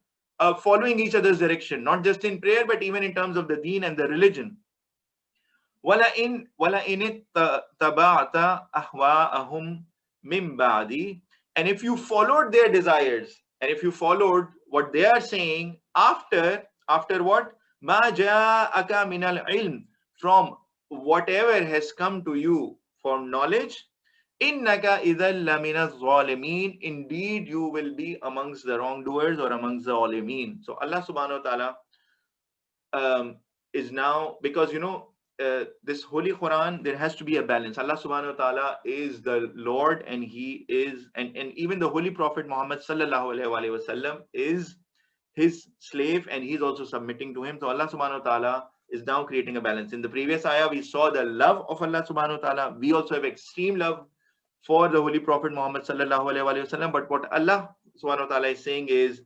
following each other's direction, not just in prayer, but even in terms of the deen and the religion. وَلَئِنِ اتَّبَعْتَ أَهْوَاءَهُمْ مِنْ بَعْدِ, and if you followed their desires, and if you followed what they are saying after what? مَا جَاءَكَ مِنَ الْعِلْمِ, from whatever has come to you from knowledge, Innaka idhal lamina zalimin. Indeed, you will be amongst the wrongdoers or amongst the zalimin. So Allah subhanahu wa ta'ala is now, because this holy Quran, there has to be a balance. Allah subhanahu wa ta'ala is the Lord, and he is, and even the holy Prophet Muhammad sallallahu alaihi wasallam is his slave, and he's also submitting to him. So Allah subhanahu wa ta'ala is now creating a balance. In the previous ayah, we saw the love of Allah subhanahu wa ta'ala. We also have extreme love for the holy Prophet Muhammad sallallahu alaihi wasallam. But what Allah subhanahu wa ta'ala is saying is,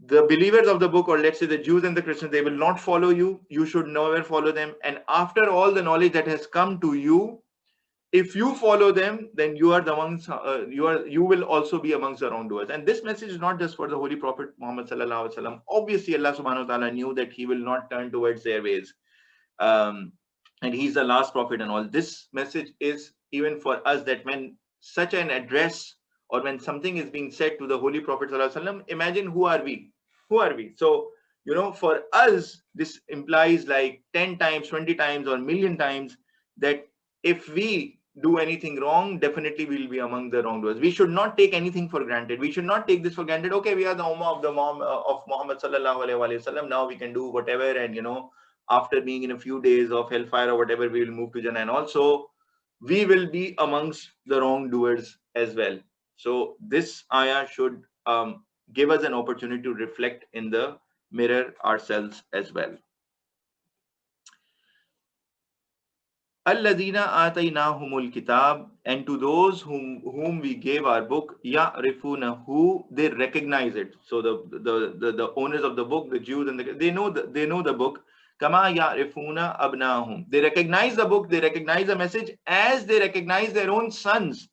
the believers of the book, or let's say the Jews and the Christians, they will not follow you. You should never follow them. And after all the knowledge that has come to you, if you follow them, then you are the ones. You will also be amongst the wrongdoers. And this message is not just for the holy Prophet Muhammad sallallahu alaihi wasallam. Obviously, Allah subhanahu wa taala knew that he will not turn towards their ways, and he's the last prophet and all. This message is even for us, that when such an address, or when something is being said to the holy Prophet sallallahu alaihi wasallam, imagine who are we? Who are we? So for us, this implies like 10 times, 20 times, or million times that if we do anything wrong, definitely we'll be among the wrongdoers. We should not take anything for granted. We should not take this for granted. Okay, we are the ummah of Muhammad sallallahu alaihi wasallam. Now we can do whatever, and after being in a few days of hellfire or whatever, we will move to Jannah. And also, we will be amongst the wrongdoers as well. So this ayah should give us an opportunity to reflect in the mirror ourselves as well. Alladina ataynahumul kitab, and to those whom we gave our book, ya'rifunahu, they recognize it. So the owners of the book, the Jews, and they know the book. Kama ya'rifuna abnahum. They recognize the book, they recognize the message as they recognize their own sons.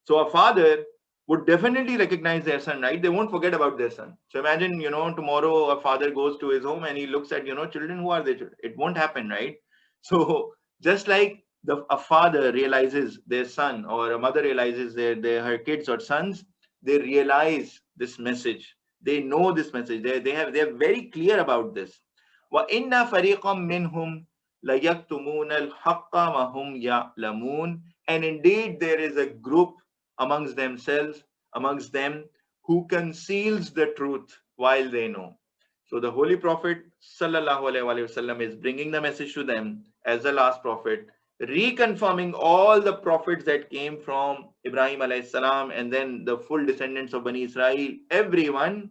So a father would definitely recognize their son, right? They won't forget about their son. So imagine, tomorrow a father goes to his home and he looks at, children, who are they? It won't happen, right? So just like a father realizes their son, or a mother realizes her kids or sons, they realize this message. They know this message. They're very clear about this. وَإِنَّ فَرِيقًا مِّنْهُمْ لَيَكْتُمُونَ الْحَقَّ وَهُمْ يَعْلَمُونَ. And indeed, there is a group amongst them who conceals the truth while they know. So the Holy Prophet sallallahu alaihi wasallam is bringing the message to them as the last prophet, reconfirming all the prophets that came from Ibrahim alayhi salam, and then the full descendants of Bani Israel, everyone.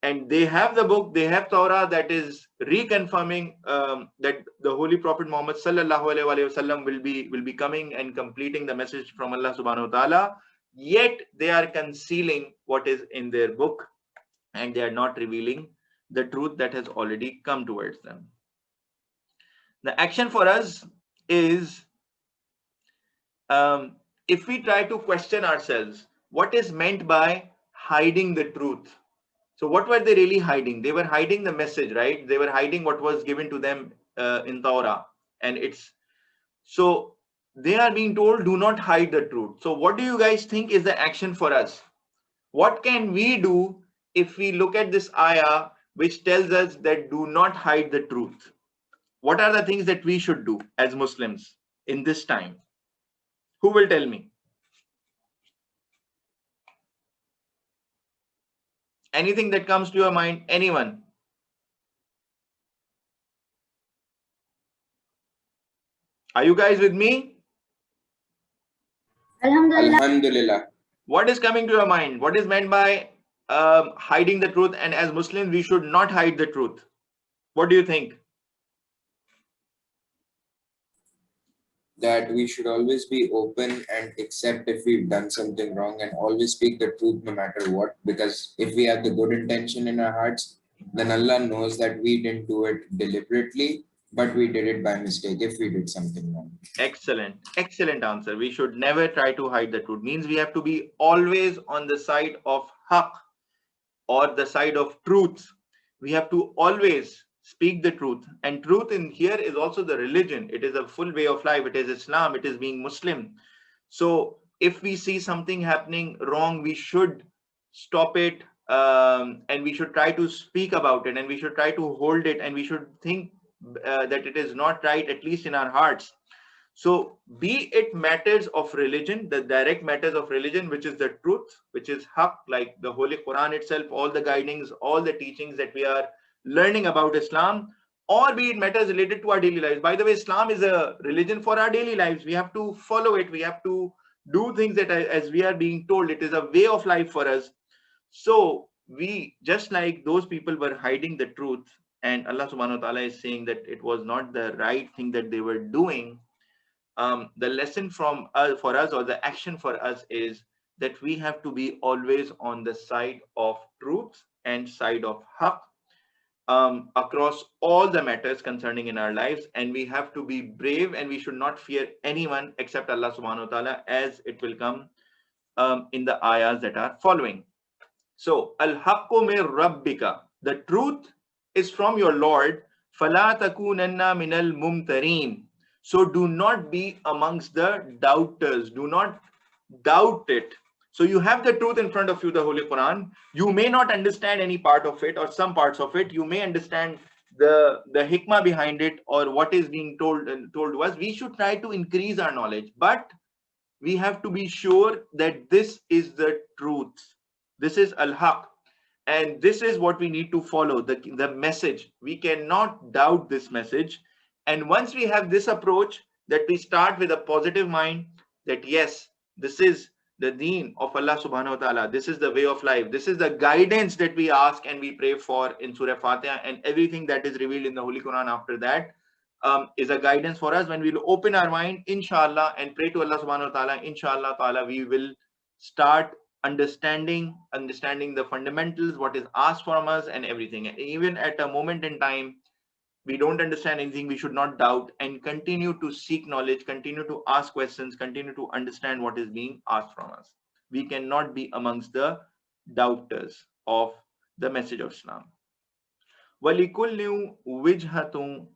And they have the book, they have Torah, that is reconfirming that the Holy Prophet Muhammad sallallahu alaihi wasallam will be coming and completing the message from Allah subhanahu wa ta'ala. Yet they are concealing what is in their book, and they are not revealing the truth that has already come towards them. The action for us is, if we try to question ourselves, what is meant by hiding the truth? So what were they really hiding? They were hiding the message, right? They were hiding what was given to them in Torah. And so they are being told, do not hide the truth. So what do you guys think is the action for us? What can we do if we look at this ayah, which tells us that do not hide the truth? What are the things that we should do as Muslims in this time? Who will tell me? Anything that comes to your mind? Anyone? Are you guys with me? Alhamdulillah. Alhamdulillah. What is coming to your mind? What is meant by hiding the truth? And as Muslims, we should not hide the truth. What do you think? That we should always be open and accept if we've done something wrong, and always speak the truth no matter what. Because if we have the good intention in our hearts, then Allah knows that we didn't do it deliberately, but we did it by mistake if we did something wrong. Excellent. Excellent answer. We should never try to hide the truth. Means we have to be always on the side of haqq, or the side of truth. We have to always speak the truth. And truth in here is also the religion. It is a full way of life. It is Islam. It is being Muslim. So if we see something happening wrong, we should stop it, and we should try to speak about it, and we should try to hold it, and we should think that it is not right, at least in our hearts. So be it matters of religion, the direct matters of religion, which is the truth, which is haqq, like the Holy Quran itself, all the guidings, all the teachings that we are learning about Islam, or be it matters related to our daily lives. By the way, Islam is a religion for our daily lives. We have to follow it. We have to do things that as we are being told. It is a way of life for us. So we, just like those people were hiding the truth, and Allah subhanahu wa ta'ala is saying that it was not the right thing that they were doing. The lesson from for us, or the action for us, is that we have to be always on the side of truth and side of haqq, across all the matters concerning in our lives, and we have to be brave, and we should not fear anyone except Allah subhanahu wa ta'ala, as it will come in the ayahs that are following. So al-haqqu min rabbika, the truth is from your Lord. Fala takunanna minal mumtarin, so do not be amongst the doubters, do not doubt it. So you have the truth in front of you, the Holy Quran. You may not understand any part of it or some parts of it. You may understand the hikmah behind it, or what is being told to us. We should try to increase our knowledge, but we have to be sure that this is the truth. This is al-haq, and this is what we need to follow, the message. We cannot doubt this message. And once we have this approach, that we start with a positive mind, that yes, this is the deen of Allah subhanahu wa ta'ala, this is the way of life, this is the guidance that we ask and we pray for in Surah Fatiha, and everything that is revealed in the Holy Quran after that is a guidance for us. When we will open our mind, inshallah, and pray to Allah subhanahu wa ta'ala, inshallah ta'ala, we will start understanding the fundamentals, what is asked from us and everything. And even at a moment in time we don't understand anything, we should not doubt, and continue to seek knowledge, continue to ask questions, continue to understand what is being asked from us. We cannot be amongst the doubters of the message of Islam. وَلِكُلِّ وِجْهَةٌ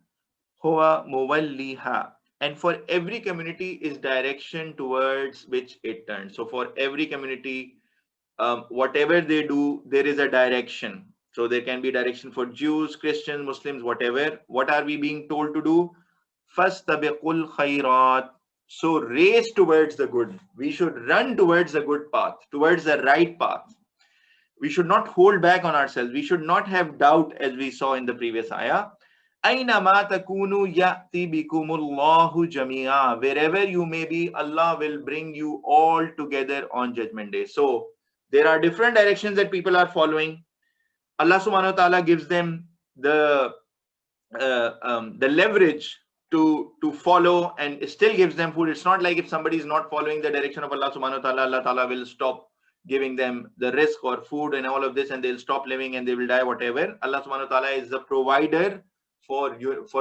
هُوَ مُوَلِّيهَا, and for every community is direction towards which it turns. So for every community, whatever they do, there is a direction. So there can be direction for Jews, Christians, Muslims, whatever. What are we being told to do? فَاسْتَبِقُوا الْخَيْرَاتِ, so race towards the good. We should run towards the good path, towards the right path. We should not hold back on ourselves. We should not have doubt, as we saw in the previous ayah. أَيْنَمَا تَكُونُوا يَأْتِ بِكُمُ اللَّهُ جَمِيعًا, wherever you may be, Allah will bring you all together on Judgment Day. So there are different directions that people are following. Allah subhanahu wa ta'ala gives them the leverage to follow, and still gives them food. It's not like if somebody is not following the direction of Allah subhanahu wa ta'ala, Allah ta'ala will stop giving them the risk or food and all of this, and they'll stop living and they will die, whatever. Allah subhanahu wa ta'ala is the provider for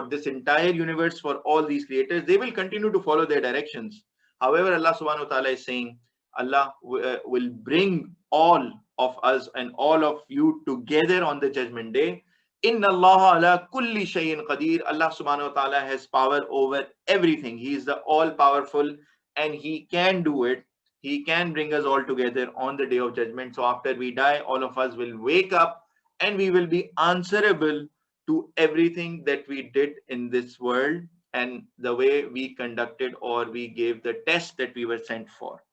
this entire universe, for all these creators. They will continue to follow their directions. However, Allah subhanahu wa ta'ala is saying, Allah will bring all of us and all of you together on the Judgment Day. Inna Allah ala kulli shay'in qadir. Allah subhanahu wa ta'ala has power over everything. He is the all powerful, and He can do it. He can bring us all together on the Day of Judgment. So after we die, all of us will wake up, and we will be answerable to everything that we did in this world, and the way we conducted or we gave the test that we were sent for.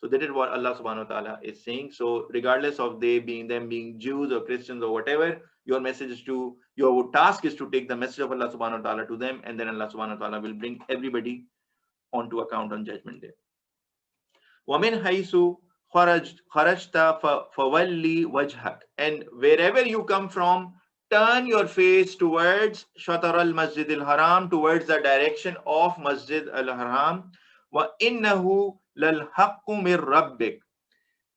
So that is what Allah subhanahu wa ta'ala is saying. So regardless of them being Jews or Christians or whatever, your task is to take the message of Allah subhanahu wa ta'ala to them, and then Allah subhanahu wa ta'ala will bring everybody onto account on Judgment Day. وَمِنْ حَيْثُ خَرَجْتَ فَوَلِّ وَجْهَكَ, and wherever you come from, turn your face towards Shatar al-Masjid al-Haram, towards the direction of Masjid al-Haram. وَإِنَّهُ لَلْحَقُّ مِنْ رَبِّكَ,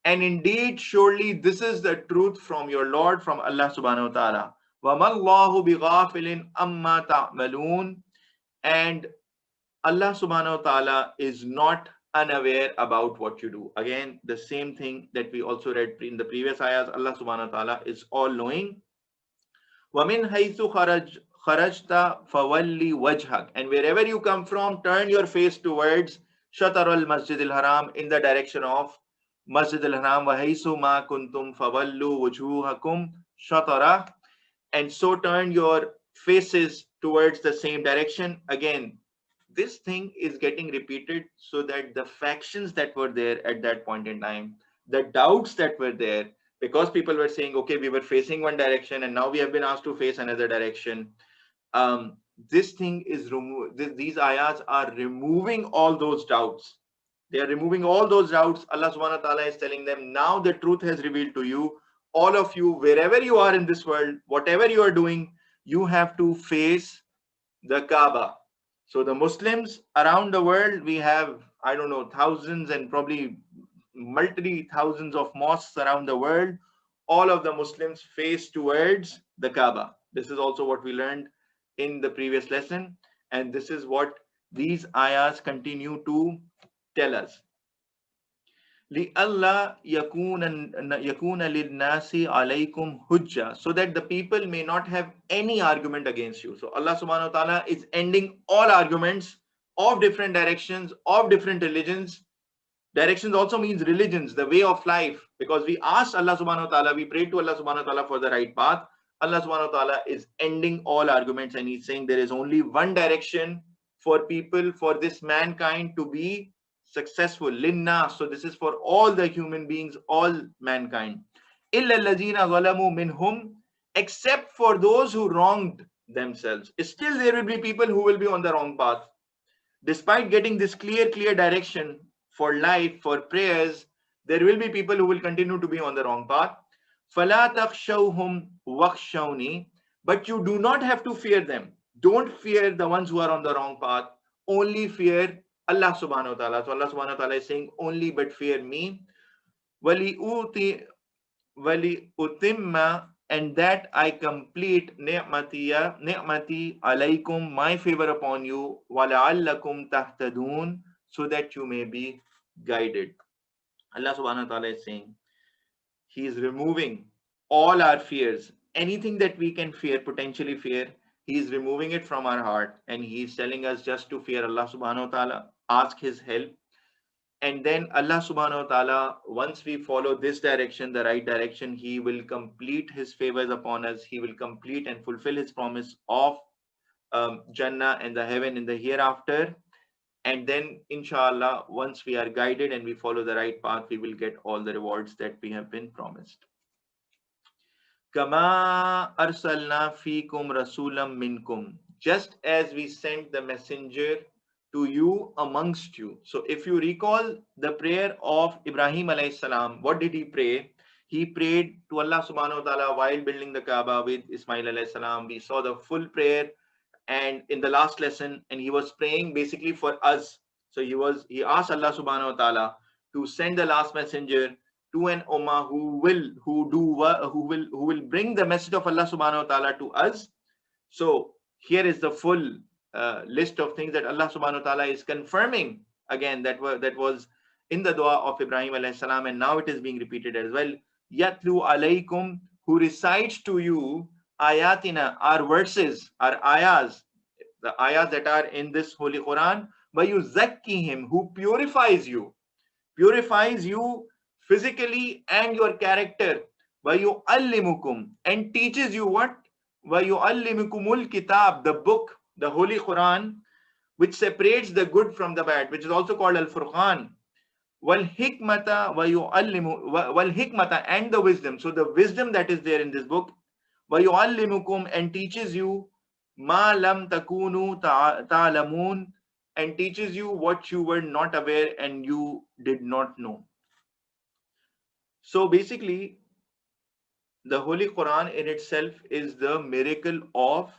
and indeed, surely this is the truth from your Lord, from Allah subhanahu wa ta'ala. وَمَا اللَّهُ بِغَافِلٍ أَمَّا تَعْمَلُونَ, and Allah subhanahu wa ta'ala is not unaware about what you do. Again, the same thing that we also read in the previous ayahs. Allah subhanahu wa ta'ala is all knowing. وَمِنْ حَيْثُ خَرَجْتَ فَوَلِّ وَجْهَكَ, and wherever you come from, turn your face towards Shatar al-Masjid al-Haram, in the direction of Masjid al-Haram. وَحَيْثُ مَا كُنْتُمْ فَوَلُّوا وُجُوهَكُمْ شَطَرَهُ, and so turn your faces towards the same direction. Again, this thing is getting repeated so that the factions that were there at that point in time, the doubts that were there, because people were saying, okay, we were facing one direction and now we have been asked to face another direction. This thing is these ayahs are removing all those doubts. They are removing all those doubts. Allah subhanahu wa ta'ala is telling them, now the truth has revealed to you. All of you, wherever you are in this world, whatever you are doing, you have to face the Kaaba. So the Muslims around the world, we have, I don't know, thousands and probably multi thousands of mosques around the world. All of the Muslims face towards the Kaaba. This is also what we learned in the previous lesson, and this is what these ayahs continue to tell us. لِأَلَّا يَكُونَ لِلنَّاسِ عَلَيْكُمْ حُجَّةٌ, so that the people may not have any argument against you. So Allah subhanahu wa ta'ala is ending all arguments of different directions, of different religions. Directions also means religions, the way of life, because we asked Allah subhanahu wa ta'ala, we prayed to Allah subhanahu wa ta'ala for the right path. Allah subhanahu wa ta'ala is ending all arguments and he's saying there is only one direction for people, for this mankind to be successful. Linna, so this is for all the human beings, all mankind. Illa allazina zalamu minhum, except for those who wronged themselves. Still there will be people who will be on the wrong path. Despite getting this clear direction for life, for prayers, there will be people who will continue to be on the wrong path. فَلَا تَخْشَوْهُمْ وَخْشَوْنِي, but you do not have to fear them. Don't fear the ones who are on the wrong path. Only fear Allah subhanahu wa ta'ala. So Allah subhanahu wa ta'ala is saying, only but fear me. وَلِأُتِمَّ, and that I complete ni'mati alaykum, my favor upon you, وَلَعَلَّكُمْ تَهْتَدُونَ, so that you may be guided. Allah subhanahu wa ta'ala is saying, he is removing all our fears, anything that we can fear, potentially fear, he is removing it from our heart, and he is telling us just to fear Allah subhanahu wa ta'ala, ask his help. And then Allah subhanahu wa ta'ala, once we follow this direction, the right direction, he will complete his favors upon us. He will complete and fulfill his promise of Jannah and the heaven in the hereafter. And then, inshallah, once we are guided and we follow the right path, we will get all the rewards that we have been promised. Kama arsalna fikum rasulam minkum, just as we sent the messenger to you amongst you. So if you recall the prayer of Ibrahim alayhi salam, what did he pray? He prayed to Allah subhanahu wa ta'ala while building the Kaaba with Ismail alayhi salam. We saw the full prayer and in the last lesson, and he was praying basically for us. So he asked Allah subhanahu wa ta'ala to send the last messenger to an ummah who will bring the message of Allah subhanahu wa ta'ala to us. So here is the full list of things that Allah subhanahu wa ta'ala is confirming again that was in the dua of Ibrahim alayhi salam, and now it is being repeated as well. Yatlu alaykum, who recites to you ayatina, our verses, our ayahs, the ayahs that are in this Holy Quran. وَيُزَكِّهِمْ, who purifies you physically and your character. وَيُعَلِّمُكُمْ, and teaches you what? وَيُعَلِّمُكُمُ الْكِتَابِ, the book, the Holy Quran, which separates the good from the bad, which is also called Al-Furqan. وَالْحِكْمَةَ وَالْحِكْمَةَ, and the wisdom. So the wisdom that is there in this book. وَيُعَلِّمُكُمْ, and teaches you مَا لَمْ تَكُونُوا تَعْلَمُونَ, and teaches you what you were not aware and you did not know. So basically, the Holy Quran in itself is the miracle of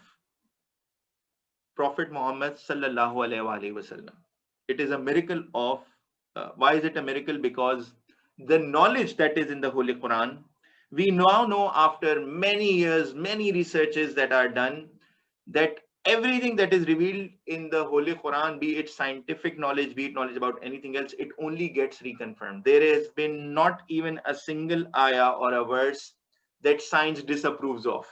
Prophet Muhammad sallallahu alaihi wasallam. It is a miracle of, why is it a miracle? Because the knowledge that is in the Holy Quran, we now know after many years, many researches that are done, that everything that is revealed in the Holy Quran, be it scientific knowledge, be it knowledge about anything else, it only gets reconfirmed. There has been not even a single ayah or a verse that science disapproves of,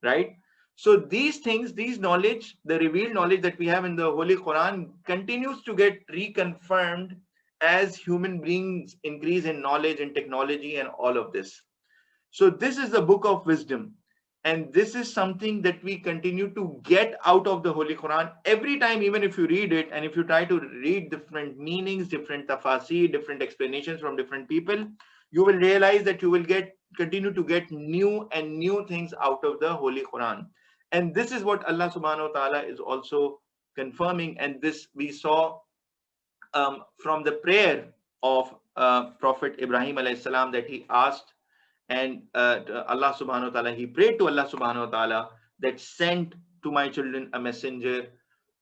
right? So these things, these knowledge, the revealed knowledge that we have in the Holy Quran continues to get reconfirmed as human beings increase in knowledge and technology and all of this. So this is the book of wisdom. And this is something that we continue to get out of the Holy Quran every time, even if you read it and if you try to read different meanings, different tafasir, different explanations from different people, you will realize that you will continue to get new and new things out of the Holy Quran. And this is what Allah subhanahu wa ta'ala is also confirming. And this we saw from the prayer of Prophet Ibrahim alayhi salam, that he asked, and Allah subhanahu wa ta'ala, he prayed to Allah subhanahu wa ta'ala that send to my children a messenger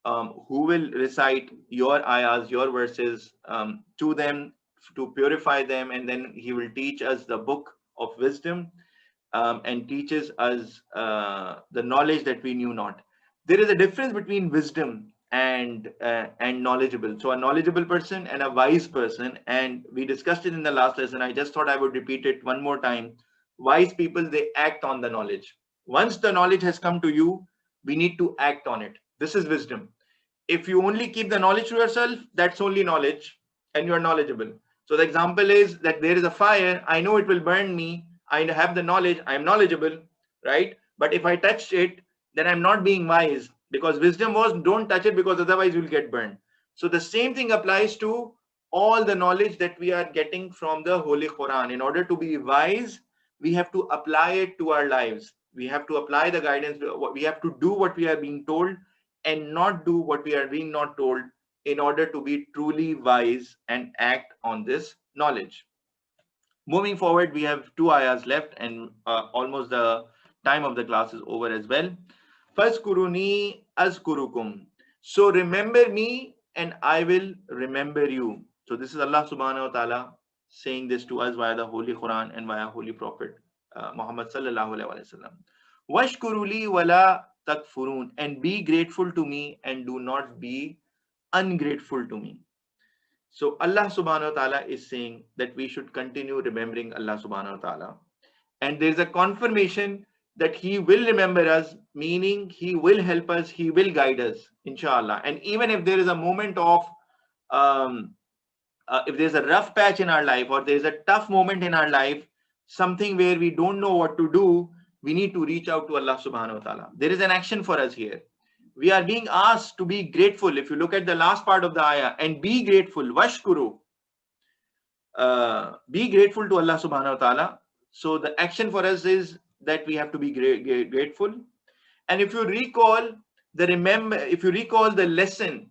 who will recite your ayahs, your verses to them, to purify them, and then he will teach us the book of wisdom and teaches us the knowledge that we knew not. There is a difference between wisdom and knowledgeable. So a knowledgeable person and a wise person, and we discussed it in the last lesson. I just thought I would repeat it one more time. Wise people, they act on the knowledge. Once the knowledge has come to you, we need to act on it. This is wisdom. If you only keep the knowledge to yourself, that's only knowledge, and you're knowledgeable. So the example is that there is a fire, I know it will burn me, I have the knowledge, I'm knowledgeable, right? But if I touch it, then I'm not being wise, because wisdom was don't touch it, because otherwise you'll get burned. So the same thing applies to all the knowledge that we are getting from the Holy Quran. In order to be wise, we have to apply it to our lives. We have to apply the guidance. We have to do what we are being told and not do what we are being not told, in order to be truly wise and act on this knowledge. Moving forward, we have 2 ayahs left, and almost the time of the class is over as well. Fazkuruni azkurukum. So remember me and I will remember you. So this is Allah subhanahu wa ta'ala saying this to us via the Holy Quran and via Holy Prophet Muhammad sallallahu alaihi wasallam. Washkuruli wala takfurun, and be grateful to me and do not be ungrateful to me. So Allah subhanahu wa ta'ala is saying that we should continue remembering Allah subhanahu wa ta'ala. And there's a confirmation that he will remember us, meaning he will help us, he will guide us, inshallah. And even if there is a moment of, if there's a rough patch in our life, or there's a tough moment in our life, something where we don't know what to do, we need to reach out to Allah subhanahu wa ta'ala. There is an action for us here. We are being asked to be grateful. If you look at the last part of the ayah, and be grateful, washkuru, be grateful to Allah subhanahu wa ta'ala. So the action for us is that we have to be grateful. And if you recall the lesson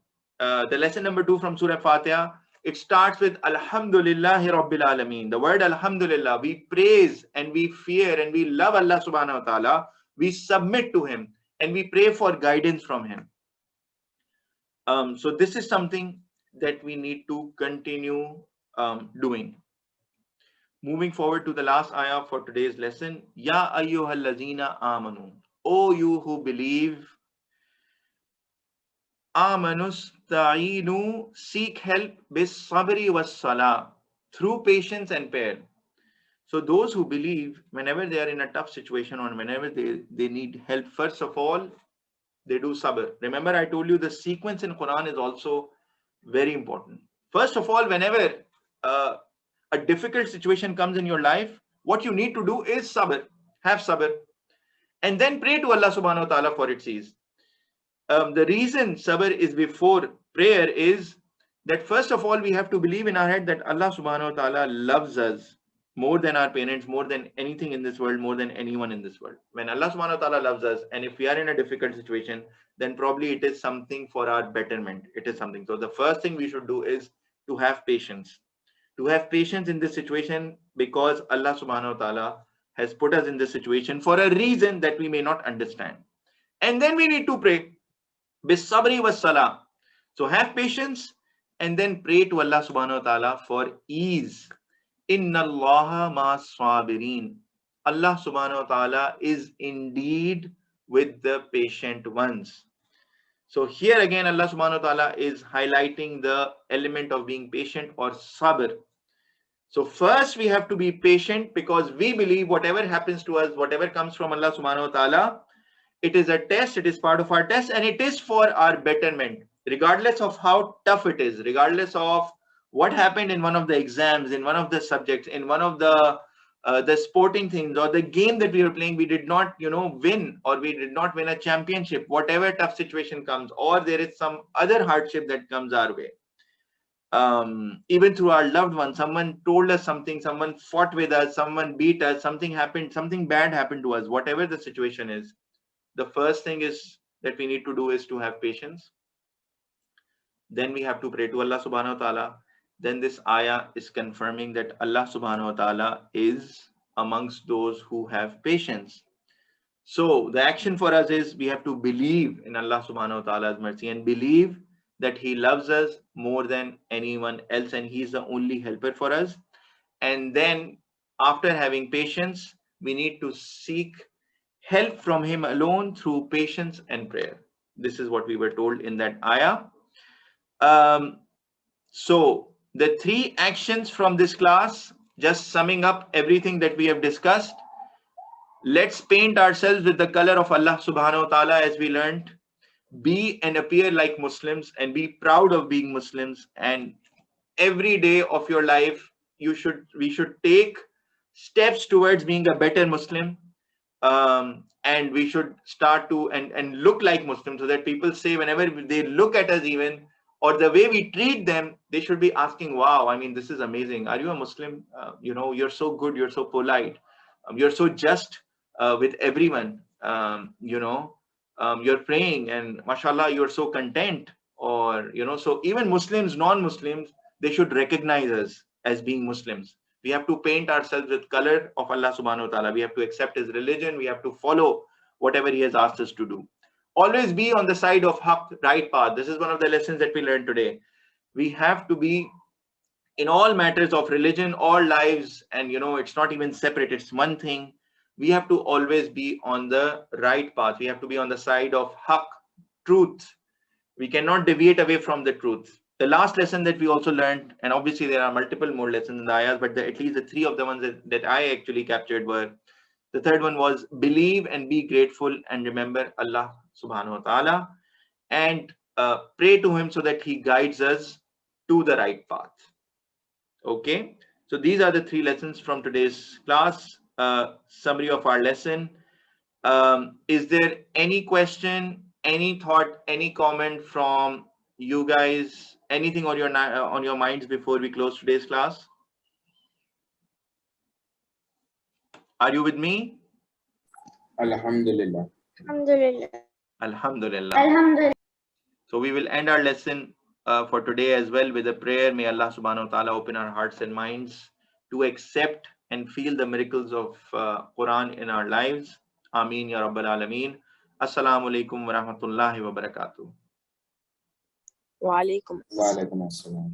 number 2 from Surah Fatiha, it starts with Alhamdulillahi Rabbil Alameen. The word Alhamdulillah, we praise and we fear and we love Allah subhanahu wa ta'ala. We submit to him and we pray for guidance from him. So this is something that we need to continue doing. Moving forward to the last ayah for today's lesson. Ya ayyuhallazina amanu. O you who believe. Amanusta'inu, seek help bis sabri was salah, through patience and prayer. So those who believe, whenever they are in a tough situation or whenever they need help, first of all, they do sabr. Remember, I told you the sequence in Quran is also very important. First of all, whenever a difficult situation comes in your life, what you need to do is sabr, have sabr, and then pray to Allah subhanahu wa ta'ala for its ease. The reason sabr is before prayer is that first of all, we have to believe in our head that Allah subhanahu wa ta'ala loves us more than our parents, more than anything in this world, more than anyone in this world. When Allah subhanahu wa ta'ala loves us, and if we are in a difficult situation, then probably it is something for our betterment. It is something. So the first thing we should do is to have patience. To have patience in this situation, because Allah subhanahu wa ta'ala has put us in this situation for a reason that we may not understand. And then we need to pray. Bis sabri was salah. So have patience and then pray to Allah subhanahu wa ta'ala for ease. Inna Allaha ma sabirin. Allah subhanahu wa ta'ala is indeed with the patient ones. So here again, Allah subhanahu wa ta'ala is highlighting the element of being patient, or sabr. So first we have to be patient, because we believe whatever happens to us, whatever comes from Allah subhanahu wa ta'ala, it is a test, it is part of our test, and it is for our betterment, regardless of how tough it is, regardless of what happened in one of the exams, in one of the subjects, in one of the the sporting things or the game that we were playing, we did not, win, or we did not win a championship, whatever tough situation comes, or there is some other hardship that comes our way. Even through our loved ones, someone told us something, someone fought with us, someone beat us, something happened, something bad happened to us, whatever the situation is, the first thing is that we need to do is to have patience. Then we have to pray to Allah subhanahu wa ta'ala. Then this ayah is confirming that Allah subhanahu wa ta'ala is amongst those who have patience. So the action for us is we have to believe in Allah subhanahu wa ta'ala's mercy and believe that He loves us more than anyone else and He is the only helper for us. And then after having patience, we need to seek help from Him alone through patience and prayer. This is what we were told in that ayah. So the three actions from this class, just summing up everything that we have discussed. Let's paint ourselves with the color of Allah subhanahu wa ta'ala, as we learned. Be and appear like Muslims and be proud of being Muslims. And every day of your life, we should take steps towards being a better Muslim. And we should start to and look like Muslims, so that people say whenever they look at us, even or the way we treat them, they should be asking, wow, I mean, this is amazing. Are you a Muslim? You're so good, you're so polite, you're so just with everyone, you're praying and mashallah, you're so content. Or so even Muslims, non-Muslims, they should recognize us as being Muslims. We have to paint ourselves with color of Allah subhanahu wa ta'ala. We have to accept His religion. We have to follow whatever He has asked us to do. Always be on the side of haq, right path. This is one of the lessons that we learned today. We have to be in all matters of religion, all lives, and it's not even separate, it's one thing. We have to always be on the right path. We have to be on the side of haq, truth. We cannot deviate away from the truth. The last lesson that we also learned, and obviously there are multiple more lessons in the ayahs, but at least the three of the ones that I actually captured were, the third one was believe and be grateful and remember Allah subhanahu wa ta'ala, and pray to Him so that He guides us to the right path. Okay, so these are the three lessons from today's class. Summary of our lesson. Is there any question, any thought, any comment from you guys? Anything on your minds before we close today's class? Are you with me? Alhamdulillah. Alhamdulillah. Alhamdulillah. Alhamdulillah. So we will end our lesson for today as well with a prayer. May Allah subhanahu wa ta'ala open our hearts and minds to accept and feel the miracles of Quran in our lives. Ameen ya Rabbal Alameen. Assalamu alaikum wa rahmatullahi wa barakatuh. Wa alaikum Wa alaikum assalam.